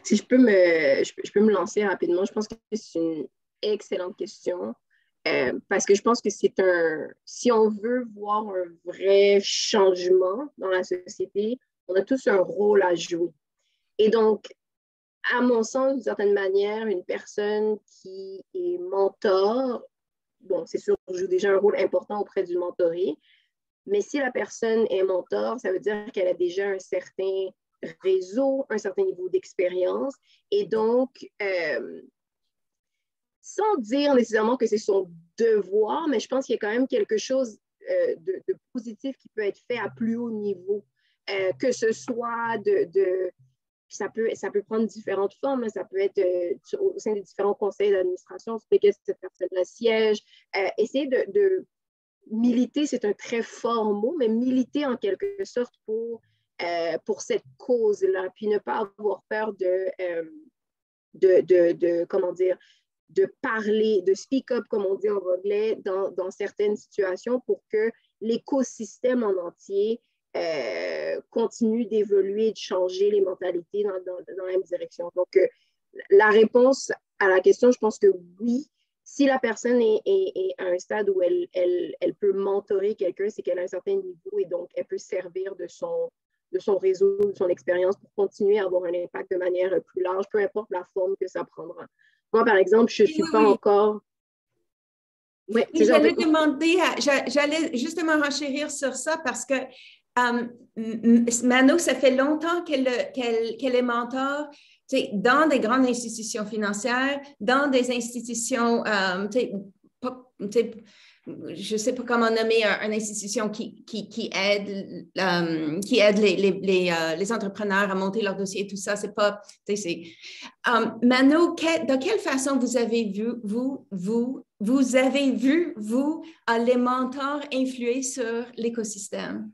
S3: Si je peux me lancer rapidement, je pense que c'est une excellente question parce que je pense que si on veut voir un vrai changement dans la société, on a tous un rôle à jouer. Et donc, à mon sens, d'une certaine manière, une personne qui est mentor, bon, c'est sûr, joue déjà un rôle important auprès du mentoré, mais si la personne est mentor, ça veut dire qu'elle a déjà un certain réseau, un certain niveau d'expérience, et donc, sans dire nécessairement que c'est son devoir, mais je pense qu'il y a quand même quelque chose de positif qui peut être fait à plus haut niveau, que ce soit ça peut prendre différentes formes. Ça peut être au sein des différents conseils d'administration, sur lesquels cette personne-là siège. Essayer de militer, c'est un très fort mot, mais militer en quelque sorte pour cette cause-là, puis ne pas avoir peur comment dire, de parler, de speak up, comme on dit en anglais, dans certaines situations pour que l'écosystème en entier continue d'évoluer et de changer les mentalités dans la même direction. Donc, la réponse à la question, je pense que oui, si la personne est à un stade où elle peut mentorer quelqu'un, c'est qu'elle a un certain niveau et donc elle peut servir de son réseau, de son expérience pour continuer à avoir un impact de manière plus large, peu importe la forme que ça prendra. Moi, par exemple, je ne suis pas encore...
S2: Oui, j'allais demander, j'allais justement renchérir sur ça parce que Mano, ça fait longtemps qu'elle est mentor dans des grandes institutions financières, dans des institutions, je ne sais pas comment nommer une institution qui aide les entrepreneurs à monter leur dossier, tout ça, c'est pas... Mano, de quelle façon vous avez vu, les mentors influer sur l'écosystème?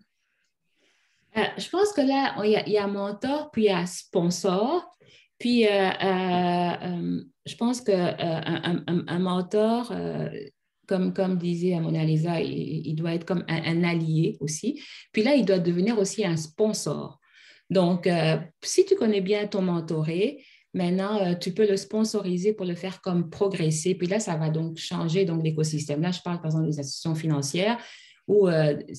S4: Je pense que là, il y a mentor, puis il y a sponsor. Puis, je pense qu'un mentor, comme disait Mona Lisa, il doit être comme un allié aussi. Puis là, il doit devenir aussi un sponsor. Donc, si tu connais bien ton mentoré, maintenant, tu peux le sponsoriser pour le faire comme progresser. Puis là, ça va donc changer donc, l'écosystème. Là, je parle par exemple des institutions financières où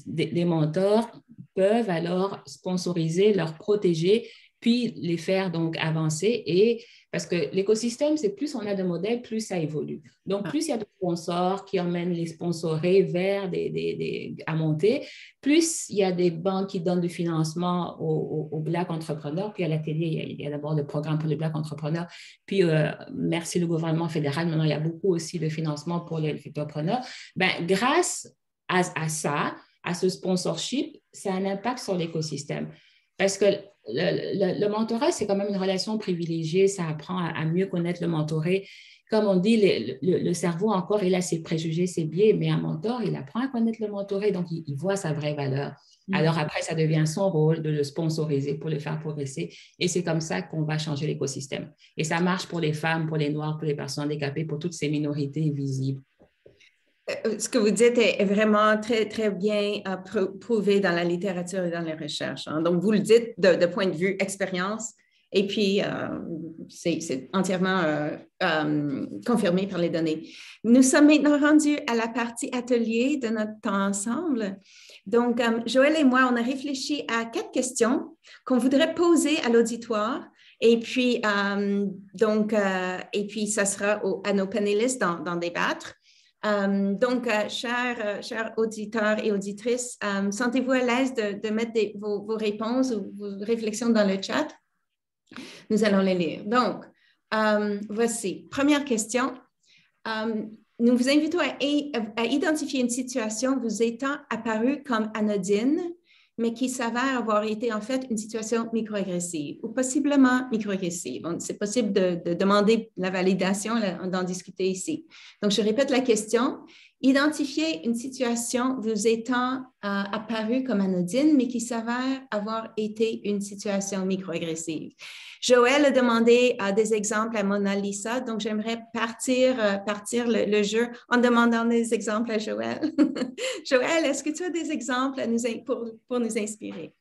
S4: des mentors peuvent alors sponsoriser, leur protéger, puis les faire donc avancer. Et parce que l'écosystème, c'est plus on a de modèles, plus ça évolue. Donc, plus il y a de sponsors qui emmènent les sponsorés vers à monter, plus il y a des banques qui donnent du financement aux Black entrepreneurs. Puis à la télé, il y a d'abord le programme pour les Black entrepreneurs. Puis, merci le gouvernement fédéral, maintenant, il y a beaucoup aussi de financement pour les entrepreneurs. Ben, grâce à ça, à ce sponsorship, ça a un impact sur l'écosystème. Parce que le mentorat, c'est quand même une relation privilégiée, ça apprend à mieux connaître le mentoré. Comme on dit, le cerveau encore, il a ses préjugés, ses biais, mais un mentor, il apprend à connaître le mentoré, donc il voit sa vraie valeur. Alors après, ça devient son rôle de le sponsoriser pour le faire progresser. Et c'est comme ça qu'on va changer l'écosystème. Et ça marche pour les femmes, pour les Noirs, pour les personnes handicapées, pour toutes ces minorités visibles.
S2: Ce que vous dites est vraiment très, très bien prouvé dans la littérature et dans les recherches. Hein. Donc, vous le dites de point de vue expérience, et puis c'est entièrement confirmé par les données. Nous sommes maintenant rendus à la partie atelier de notre temps ensemble. Donc, Joël et moi, on a réfléchi à 4 questions qu'on voudrait poser à l'auditoire. Et puis, ça sera à nos panélistes d'en débattre. Donc, chers auditeurs et auditrices, sentez-vous à l'aise de mettre vos réponses ou vos réflexions dans le chat. Nous allons les lire. Donc, voici. Première question. Nous vous invitons à identifier une situation vous étant apparue comme anodine, mais qui s'avère avoir été en fait une situation microagressive ou possiblement microagressive. C'est possible de demander la validation, d'en discuter ici. Donc, je répète la question. Identifiez une situation vous étant apparue comme anodine, mais qui s'avère avoir été une situation microagressive. Joël a demandé des exemples à Mona Lisa, donc j'aimerais partir le jeu en demandant des exemples à Joël. Joël, est-ce que tu as des exemples pour nous inspirer?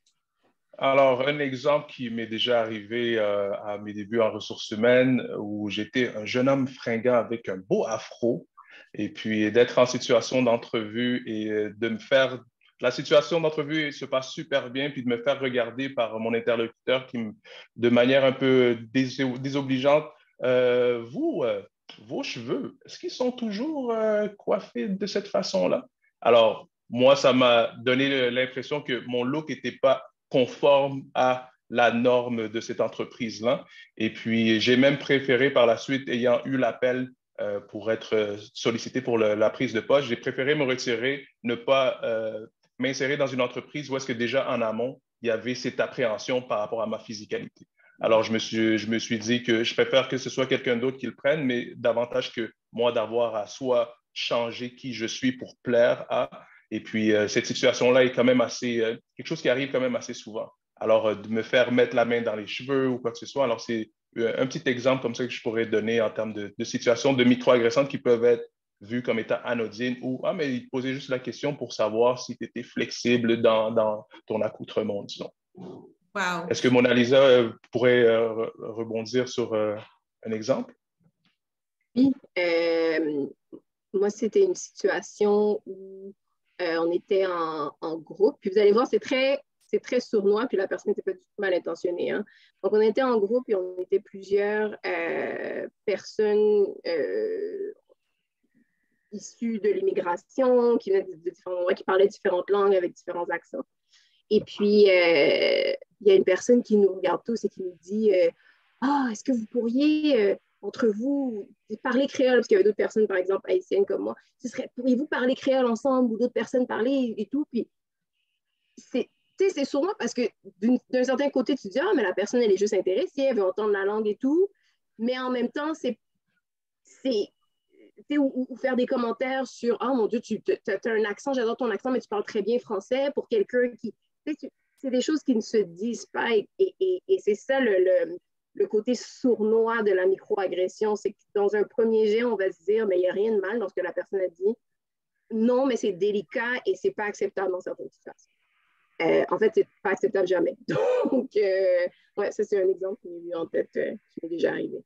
S1: Alors, un exemple qui m'est déjà arrivé à mes débuts en ressources humaines, où j'étais un jeune homme fringant avec un beau afro, et puis d'être en situation d'entrevue et de me faire... La situation d'entrevue se passe super bien, puis de me faire regarder par mon interlocuteur de manière un peu désobligeante, vos cheveux, est-ce qu'ils sont toujours coiffés de cette façon-là? Alors, moi, ça m'a donné l'impression que mon look n'était pas conforme à la norme de cette entreprise-là. Et puis, j'ai même préféré par la suite, ayant eu l'appel pour être sollicité pour la prise de poste, j'ai préféré me retirer, ne pas m'insérer dans une entreprise où est-ce que déjà en amont, il y avait cette appréhension par rapport à ma physicalité. Alors, je me suis dit que je préfère que ce soit quelqu'un d'autre qui le prenne, mais davantage que moi d'avoir à soit changer qui je suis pour plaire à. Et puis, cette situation-là est quand même quelque chose qui arrive quand même assez souvent. Alors, de me faire mettre la main dans les cheveux ou quoi que ce soit, alors c'est un petit exemple comme ça que je pourrais donner en termes de situations de microagressantes qui peuvent être vues comme étant anodines ou, ah, mais il posait juste la question pour savoir si tu étais flexible dans ton accoutrement, disons.
S2: Wow.
S1: Est-ce que Mona Lisa pourrait rebondir sur un exemple?
S3: Oui. Moi, c'était une situation où on était en groupe. Puis vous allez voir, c'est très sournois, puis la personne n'était pas du tout mal intentionnée. Hein. Donc, on était en groupe et on était plusieurs personnes issues de l'immigration, qui venaient de différents endroits, qui parlaient différentes langues avec différents accents. Et puis, il y a une personne qui nous regarde tous et qui nous dit est-ce que vous pourriez, entre vous, parler créole? Parce qu'il y avait d'autres personnes, par exemple, haïtiennes comme moi. Pourriez-vous parler créole ensemble ou d'autres personnes parler et tout? Puis, c'est souvent parce que d'un certain côté, tu dis mais la personne, elle est juste intéressée, elle veut entendre la langue et tout. Mais en même temps, ou faire des commentaires sur mon Dieu, tu as un accent, j'adore ton accent, mais tu parles très bien français pour quelqu'un qui. C'est des choses qui ne se disent pas et c'est ça le côté sournois de la microagression. C'est que dans un premier jet, on va se dire mais il n'y a rien de mal dans ce que la personne a dit. Non, mais c'est délicat et c'est pas acceptable dans certaines situations. En fait, c'est pas acceptable jamais. Donc, ouais, ça, c'est un exemple qui m'est venu en tête, qui m'est déjà arrivé.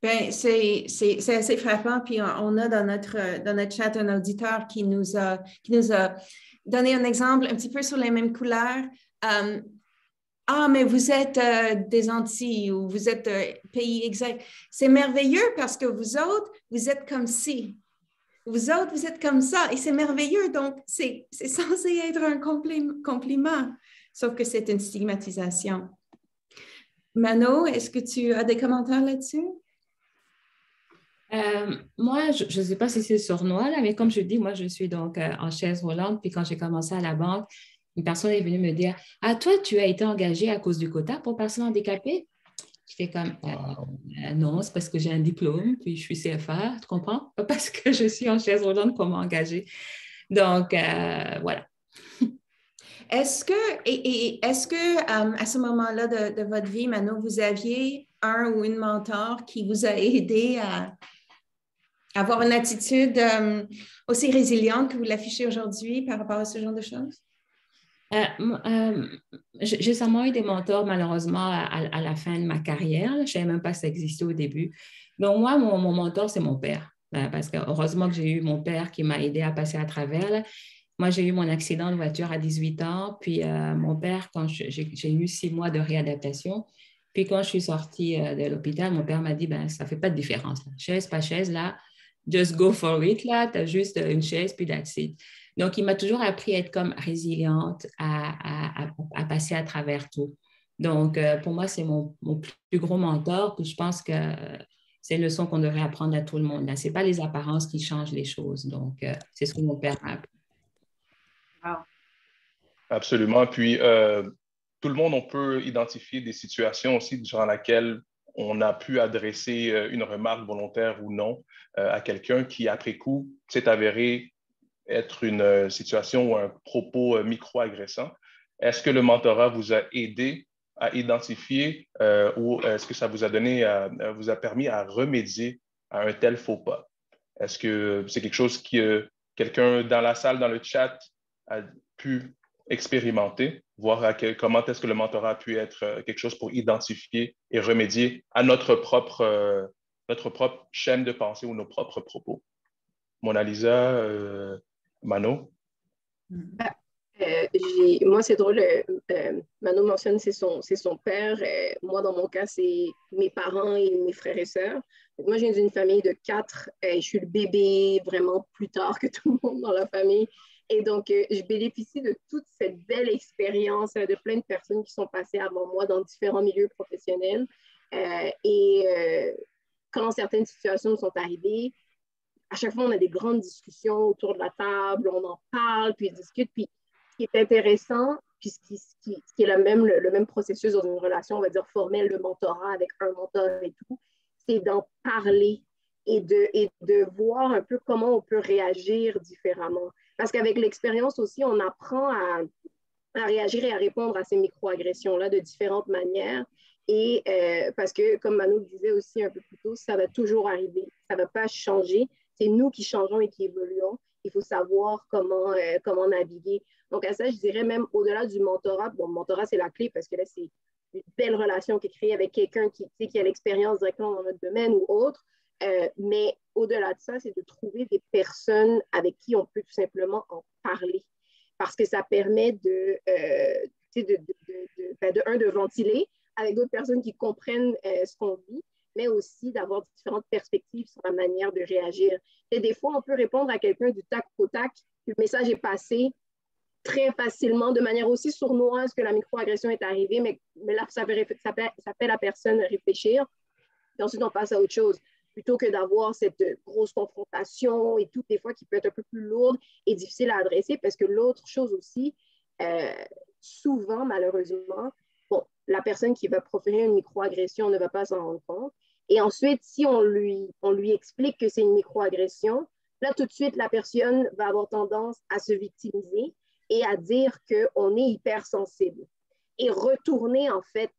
S2: Bien, c'est assez frappant. Puis on a dans notre chat un auditeur qui nous a donné un exemple un petit peu sur les mêmes couleurs. Mais vous êtes des Antilles ou vous êtes pays exact. C'est merveilleux parce que vous autres, vous êtes comme ci. Vous autres, vous êtes comme ça. Et c'est merveilleux. Donc, c'est censé être un compliment. Sauf que c'est une stigmatisation. Mano, est-ce que tu as des commentaires là-dessus?
S4: Moi, je ne sais pas si c'est sournois, là, mais comme je dis, moi, je suis donc en chaise roulante. Puis quand j'ai commencé à la banque, une personne est venue me dire « Ah, toi, tu as été engagée à cause du quota pour personnes handicapées? » Je fais comme non, c'est parce que j'ai un diplôme, puis je suis CFA, tu comprends? Pas parce que je suis en chaise roulante qu'on m'a engagée. Donc, voilà.
S2: Est-ce que à ce moment-là de votre vie, Mano, vous aviez un ou une mentor qui vous a aidé à avoir une attitude aussi résiliente que vous l'affichez aujourd'hui par rapport à ce genre de choses?
S4: J'ai seulement eu des mentors, malheureusement, à la fin de ma carrière. Je ne savais même pas que ça existait au début. Donc, moi, mon mentor, c'est mon père. Parce que heureusement que j'ai eu mon père qui m'a aidé à passer à travers. Là. Moi, j'ai eu mon accident de voiture à 18 ans. Puis, mon père, quand j'ai eu 6 mois de réadaptation. Puis, quand je suis sortie de l'hôpital, mon père m'a dit, ça ne fait pas de différence. Là. Chaise, pas chaise, là, just go for it. Là, tu as juste une chaise, puis that's it. Donc, il m'a toujours appris à être comme résiliente, à passer à travers tout. Donc, pour moi, c'est mon plus gros mentor. Puis je pense que c'est une leçon qu'on devrait apprendre à tout le monde. Ce n'est pas les apparences qui changent les choses. Donc, c'est ce que mon père m'a appris.
S2: Wow.
S1: Absolument. Puis, tout le monde, on peut identifier des situations aussi durant lesquelles on a pu adresser une remarque volontaire ou non à quelqu'un qui, après coup, s'est avéré être une situation ou un propos micro-agressant. Est-ce que le mentorat vous a aidé à identifier ou est-ce que ça vous a vous a permis à remédier à un tel faux pas? Est-ce que c'est quelque chose que quelqu'un dans la salle, dans le chat, a pu expérimenter, voir comment est-ce que le mentorat a pu être quelque chose pour identifier et remédier à notre propre chaîne de pensée ou nos propres propos? Mona Lisa, Mano?
S3: Moi, c'est drôle, Mano mentionne c'est son père. Moi, dans mon cas, c'est mes parents et mes frères et sœurs. Donc, moi, je viens d'une famille de 4. Je suis le bébé vraiment plus tard que tout le monde dans la famille. Et donc, je bénéficie de toute cette belle expérience de plein de personnes qui sont passées avant moi dans différents milieux professionnels. Quand certaines situations sont arrivées, à chaque fois, on a des grandes discussions autour de la table, on en parle, puis on discute. Puis ce qui est intéressant, puis ce qui est le même processus dans une relation, on va dire formelle, le mentorat avec un mentor et tout, c'est d'en parler et de voir un peu comment on peut réagir différemment. Parce qu'avec l'expérience aussi, on apprend à réagir et à répondre à ces micro-agressions-là de différentes manières. Et parce que, comme Manu le disait aussi un peu plus tôt, ça va toujours arriver, ça ne va pas changer. C'est nous qui changeons et qui évoluons. Il faut savoir comment naviguer. Donc, à ça, je dirais même au-delà du mentorat. Bon, le mentorat, c'est la clé parce que là, c'est une belle relation qui est créée avec quelqu'un qui a l'expérience directement dans notre domaine ou autre. Mais au-delà de ça, c'est de trouver des personnes avec qui on peut tout simplement en parler. Parce que ça permet de ventiler avec d'autres personnes qui comprennent ce qu'on vit, mais aussi d'avoir différentes perspectives sur la manière de réagir. Et des fois, on peut répondre à quelqu'un du tac au tac, le message est passé très facilement, de manière aussi sournoise que la microagression est arrivée, mais là, ça fait la personne réfléchir, et ensuite on passe à autre chose, plutôt que d'avoir cette grosse confrontation et tout, des fois, qui peut être un peu plus lourde et difficile à adresser, parce que l'autre chose aussi, souvent, malheureusement, bon, la personne qui va proférer une microagression ne va pas s'en rendre compte. Et ensuite, si on lui explique que c'est une microagression, là, tout de suite, la personne va avoir tendance à se victimiser et à dire qu'on est hypersensible. Et retourner, en fait,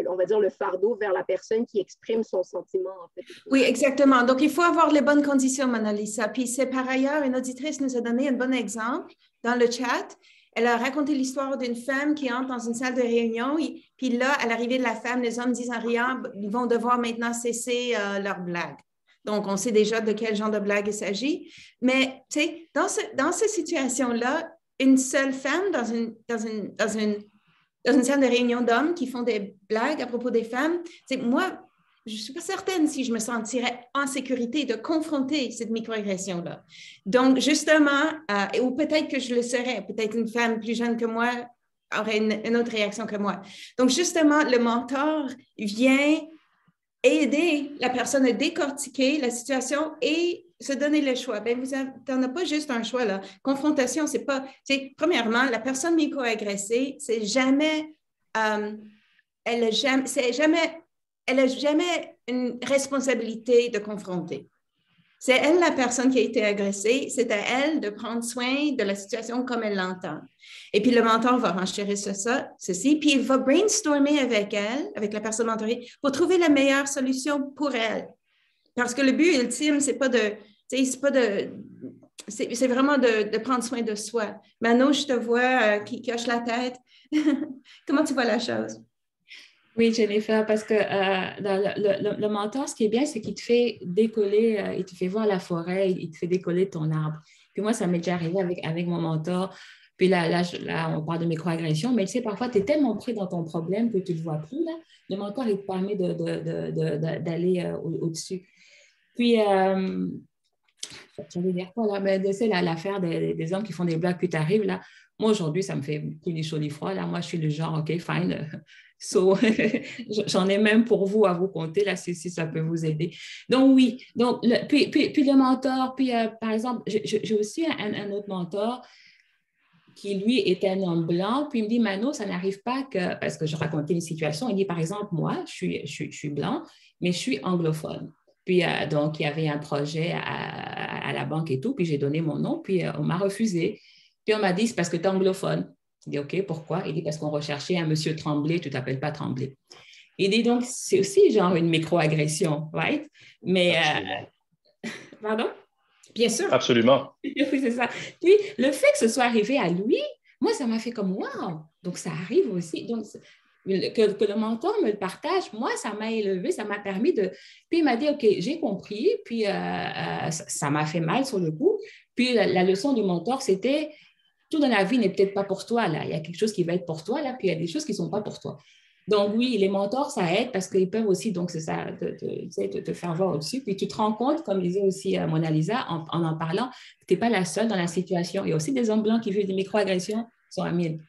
S3: on va dire le fardeau vers la personne qui exprime son sentiment, en fait.
S2: Oui, exactement. Donc, il faut avoir les bonnes conditions, Mona Lisa. Puis, c'est par ailleurs, une auditrice nous a donné un bon exemple dans le chat. Elle a raconté l'histoire d'une femme qui entre dans une salle de réunion. Puis là, à l'arrivée de la femme, les hommes disent en riant, ils vont devoir maintenant cesser leur blague. Donc, on sait déjà de quel genre de blague il s'agit. Mais, tu sais, dans cette situation-là, une seule femme dans une salle de réunion d'hommes qui font des blagues à propos des femmes, moi, je ne suis pas certaine si je me sentirais en sécurité de confronter cette microagression-là. Donc, justement, ou peut-être que je le serais, peut-être une femme plus jeune que moi aurait une autre réaction que moi. Donc, justement, le mentor vient aider la personne à décortiquer la situation et se donner le choix. Ben, tu n'en as pas juste un choix, là. Confrontation, c'est pas... Premièrement, la personne microagressée, c'est jamais... elle n'a jamais une responsabilité de confronter. C'est elle la personne qui a été agressée, c'est à elle de prendre soin de la situation comme elle l'entend. Et puis le mentor va renchérir sur ceci, puis il va brainstormer avec elle, avec la personne mentorée, pour trouver la meilleure solution pour elle. Parce que le but ultime, c'est vraiment de prendre soin de soi. Mano, je te vois qui hoche la tête. Comment tu vois la chose?
S4: Oui, Jennifer, parce que le mentor, ce qui est bien, c'est qu'il te fait décoller, il te fait voir la forêt, il te fait décoller ton arbre. Puis moi, ça m'est déjà arrivé avec mon mentor. Puis là, on parle de microagression, mais tu sais, parfois, tu es tellement pris dans ton problème que tu ne le vois plus. Là. Le mentor, il te permet d'aller au-dessus. Puis, j'allais dire quoi là? Mais c'est l'affaire des hommes qui font des blagues, puis tu arrives là. Moi, aujourd'hui, ça me fait ni chaud ni froid. Là, moi, je suis le genre, OK, fine. So, j'en ai même pour vous à vous compter, là, si ça peut vous aider. Donc, oui. Donc, puis le mentor, puis par exemple, j'ai aussi un autre mentor. qui lui est un homme blanc. Puis il me dit, Mano, ça n'arrive pas que, parce que je racontais une situation, il dit, par exemple, moi, je suis blanc, mais je suis anglophone. Puis donc, il y avait un projet à la banque et tout, puis j'ai donné mon nom, puis on m'a refusé. Puis on m'a dit, c'est parce que tu es anglophone. Il dit, OK, pourquoi? Il dit, parce qu'on recherchait un monsieur Tremblay, tu ne t'appelles pas Tremblay. Il dit, donc, c'est aussi genre une microagression, right? Mais, pardon?
S2: Bien sûr.
S1: Absolument.
S4: Oui, c'est ça. Puis, le fait que ce soit arrivé à lui, moi, ça m'a fait comme, wow! Donc, ça arrive aussi. Donc, que le mentor me le partage, moi, ça m'a élevé, ça m'a permis de... Puis, il m'a dit, OK, j'ai compris. Puis, ça m'a fait mal sur le coup. Puis, la leçon du mentor, c'était, tout dans la vie n'est peut-être pas pour toi, là. Il y a quelque chose qui va être pour toi, là, puis il y a des choses qui ne sont pas pour toi. Donc, oui, les mentors, ça aide parce qu'ils peuvent aussi, donc, c'est ça, te faire voir au-dessus. Puis, tu te rends compte, comme disait aussi Mona Lisa, en parlant, que tu n'es pas la seule dans la situation. Il y a aussi des hommes blancs qui vivent des microagressions, sont à 1000.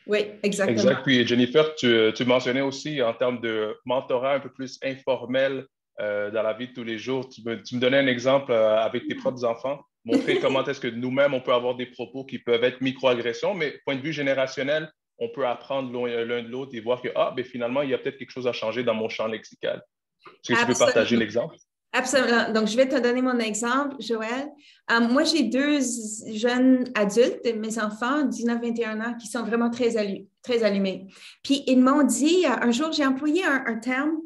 S2: Oui, exactement.
S1: Exact. Puis, Jennifer, tu mentionnais aussi en termes de mentorat un peu plus informel dans la vie de tous les jours. Tu me donnais un exemple avec tes propres enfants, montrer comment est-ce que nous-mêmes, on peut avoir des propos qui peuvent être microagressions, mais point de vue générationnel, on peut apprendre l'un de l'autre et voir que, ben, finalement, il y a peut-être quelque chose à changer dans mon champ lexical. Est-ce que tu peux partager l'exemple?
S2: Absolument. Donc, je vais te donner mon exemple, Joël. Moi, j'ai 2 jeunes adultes, mes enfants, 19-21 ans, qui sont vraiment très allumés. Puis, ils m'ont dit, un jour, j'ai employé un terme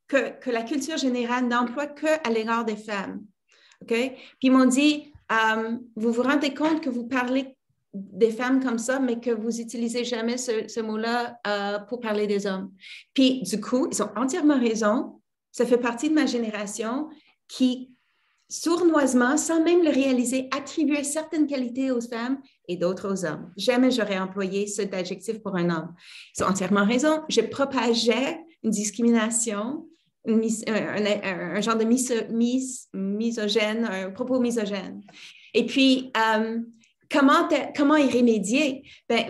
S2: que la culture générale n'emploie qu'à l'égard des femmes. OK? Puis, ils m'ont dit, vous vous rendez compte que vous parlez des femmes comme ça, mais que vous n'utilisez jamais ce mot-là pour parler des hommes. Puis, du coup, ils ont entièrement raison. Ça fait partie de ma génération qui, sournoisement, sans même le réaliser, attribuait certaines qualités aux femmes et d'autres aux hommes. Jamais j'aurais employé cet adjectif pour un homme. Ils ont entièrement raison. Je propageais une discrimination, un genre de misogène, un propos misogène. Et puis, comment y remédier? Ben,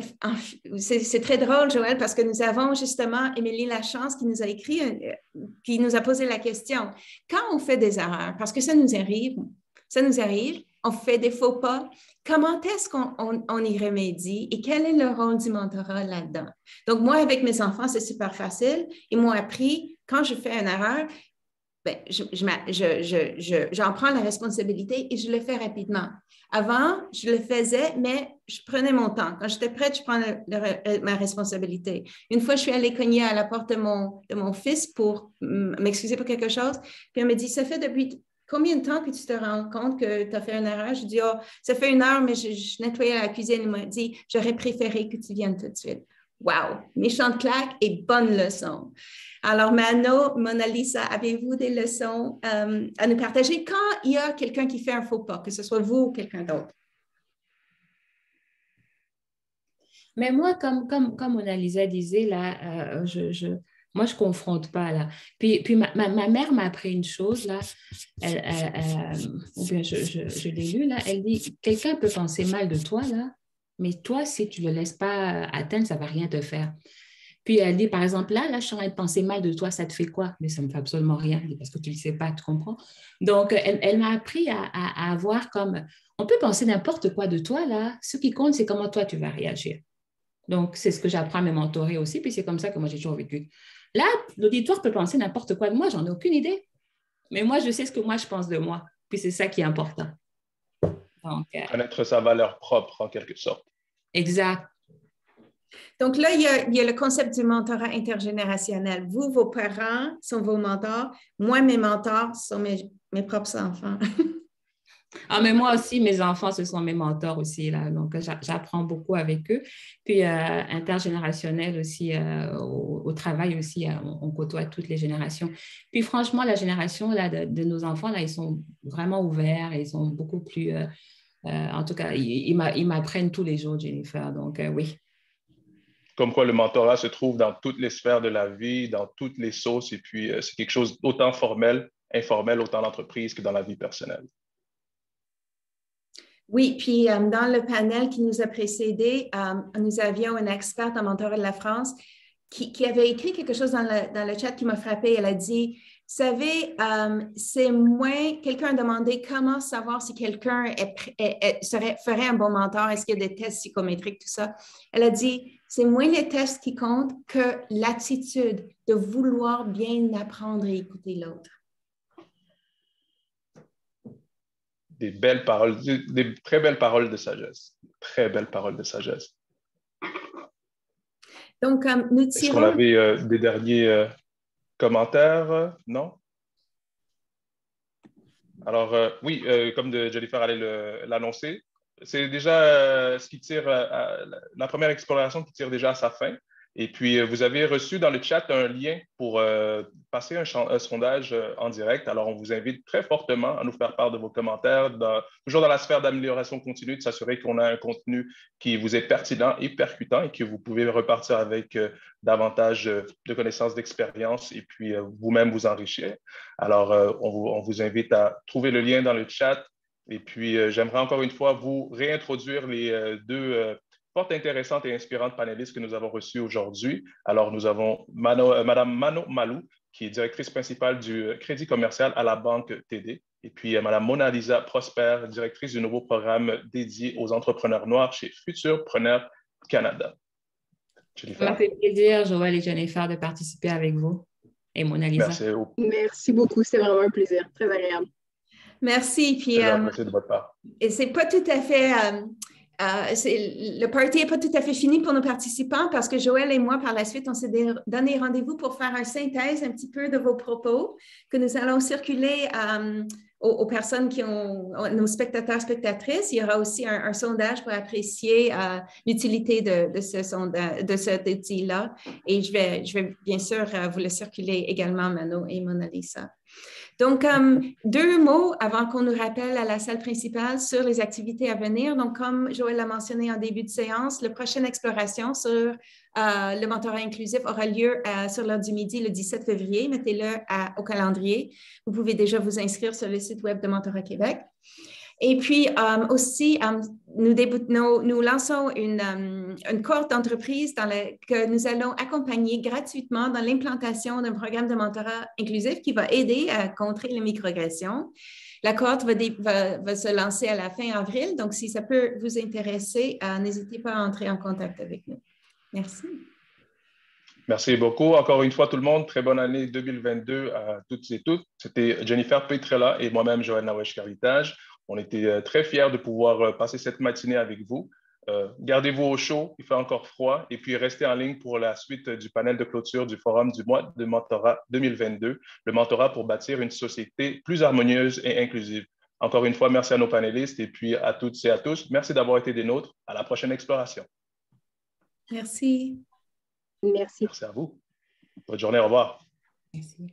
S2: c'est très drôle, Joël, parce que nous avons justement Émilie Lachance qui nous a écrit, qui nous a posé la question. Quand on fait des erreurs, parce que ça nous arrive, on fait des faux pas, comment est-ce qu'on y remédie et quel est le rôle du mentorat là-dedans? Donc, moi, avec mes enfants, c'est super facile. Ils m'ont appris, quand je fais une erreur, ben, j'en prends la responsabilité et je le fais rapidement. Avant, je le faisais, mais je prenais mon temps. Quand j'étais prête, je prenais ma responsabilité. Une fois, je suis allée cogner à la porte de mon fils pour m'excuser pour quelque chose. Puis elle me dit, ça fait depuis combien de temps que tu te rends compte que tu as fait une erreur? Je dis, oh, ça fait 1 heure, mais je nettoyais la cuisine. Il m'a dit, j'aurais préféré que tu viennes tout de suite. Wow! Méchante claque et bonne leçon. Alors, Mano, Mona Lisa, avez-vous des leçons à nous partager quand il y a quelqu'un qui fait un faux pas, que ce soit vous ou quelqu'un d'autre?
S4: Mais moi, comme Mona Lisa disait, là, moi, je ne confronte pas, là. Puis ma mère m'a appris une chose, là, ou bien je l'ai lu, là, elle dit, quelqu'un peut penser mal de toi, là, mais toi, si tu ne le laisses pas atteindre, ça ne va rien te faire. Puis elle dit, par exemple, là, je suis en train de penser mal de toi, ça te fait quoi? Mais ça ne me fait absolument rien, parce que tu ne le sais pas, tu comprends? Donc, elle m'a appris à avoir comme, on peut penser n'importe quoi de toi, là, ce qui compte, c'est comment toi, tu vas réagir. Donc, c'est ce que j'apprends à mes mentorés aussi, puis c'est comme ça que moi, j'ai toujours vécu. Là, l'auditoire peut penser n'importe quoi de moi, j'en ai aucune idée. Mais moi, je sais ce que moi, je pense de moi. Puis c'est ça qui est important. Donc,
S1: connaître sa valeur propre, en quelque sorte.
S4: Exact.
S2: Donc là, il y a le concept du mentorat intergénérationnel. Vous, vos parents sont vos mentors. Moi, mes mentors sont mes propres enfants.
S4: Ah, mais moi aussi, mes enfants, ce sont mes mentors aussi, là. Donc, j'apprends beaucoup avec eux. Puis, intergénérationnel aussi, au travail aussi, on côtoie toutes les générations. Puis, franchement, la génération là, de nos enfants, là, ils sont vraiment ouverts. Ils sont beaucoup plus... en tout cas, ils m'apprennent tous les jours, Jennifer. Donc, oui.
S1: Comme quoi le mentorat se trouve dans toutes les sphères de la vie, dans toutes les sauces, et puis c'est quelque chose d'autant formel, informel, autant d'entreprise que dans la vie personnelle.
S2: Oui, puis dans le panel qui nous a précédé, nous avions une experte en mentorat de la France qui avait écrit quelque chose dans le chat qui m'a frappée. Elle a dit, savez, c'est moins, quelqu'un a demandé comment savoir si quelqu'un ferait un bon mentor, est-ce qu'il y a des tests psychométriques, tout ça. Elle a dit, c'est moins les tests qui comptent que l'attitude de vouloir bien apprendre et écouter l'autre.
S1: Des belles paroles, des très belles paroles de sagesse. Très belles paroles de sagesse.
S2: Donc, nous
S1: Est-ce qu'on
S2: tirons...
S1: avait des derniers commentaires? Non? Alors, oui, comme Jennifer allait l'annoncer, c'est déjà ce qui tire, la première exploration qui tire déjà à sa fin. Et puis, vous avez reçu dans le chat un lien pour passer un sondage en direct. Alors, on vous invite très fortement à nous faire part de vos commentaires, toujours dans la sphère d'amélioration continue, de s'assurer qu'on a un contenu qui vous est pertinent et percutant et que vous pouvez repartir avec davantage de connaissances, d'expérience et puis vous-même vous enrichir. Alors, on vous invite à trouver le lien dans le chat. Et puis, j'aimerais encore une fois vous réintroduire les deux fortes, intéressantes et inspirantes panélistes que nous avons reçues aujourd'hui. Alors, nous avons Madame Mano Malou, qui est directrice principale du Crédit commercial à la Banque TD. Et puis, Madame Mona Lisa Prosper, directrice du nouveau programme dédié aux entrepreneurs noirs chez Futurpreneurs Canada.
S4: Ça m'a fait plaisir, Joël et Jennifer, de participer avec vous. Et Mona Lisa.
S3: Merci beaucoup, c'est vraiment un plaisir, très agréable.
S2: Merci. Puis,
S1: de votre part.
S2: Et c'est pas tout à fait... le party n'est pas tout à fait fini pour nos participants parce que Joël et moi, par la suite, on s'est donné rendez-vous pour faire une synthèse un petit peu de vos propos que nous allons circuler aux personnes qui ont, nos spectateurs, spectatrices. Il y aura aussi un sondage pour apprécier l'utilité de cet outil-là. Et je vais bien sûr vous le circuler également, Mano et Mona Lisa. Donc, deux mots avant qu'on nous rappelle à la salle principale sur les activités à venir. Donc, comme Joël l'a mentionné en début de séance, la prochaine exploration sur le mentorat inclusif aura lieu sur l'heure du midi le 17 février. Mettez-le au calendrier. Vous pouvez déjà vous inscrire sur le site web de Mentorat Québec. Et puis aussi, nous lançons une cohorte d'entreprises que nous allons accompagner gratuitement dans l'implantation d'un programme de mentorat inclusif qui va aider à contrer les microagressions. La cohorte va se lancer à la fin avril, donc si ça peut vous intéresser, n'hésitez pas à entrer en contact avec nous. Merci.
S1: Merci beaucoup. Encore une fois, tout le monde, très bonne année 2022 à toutes et toutes. C'était Jennifer Petrella et moi-même, Joël Nawesh-Caritage. On était très fiers de pouvoir passer cette matinée avec vous. Gardez-vous au chaud, il fait encore froid, et puis restez en ligne pour la suite du panel de clôture du Forum du mois de mentorat 2022, le mentorat pour bâtir une société plus harmonieuse et inclusive. Encore une fois, merci à nos panélistes et puis à toutes et à tous. Merci d'avoir été des nôtres. À la prochaine exploration.
S2: Merci.
S3: Merci.
S1: Merci à vous. Bonne journée, au revoir.
S4: Merci.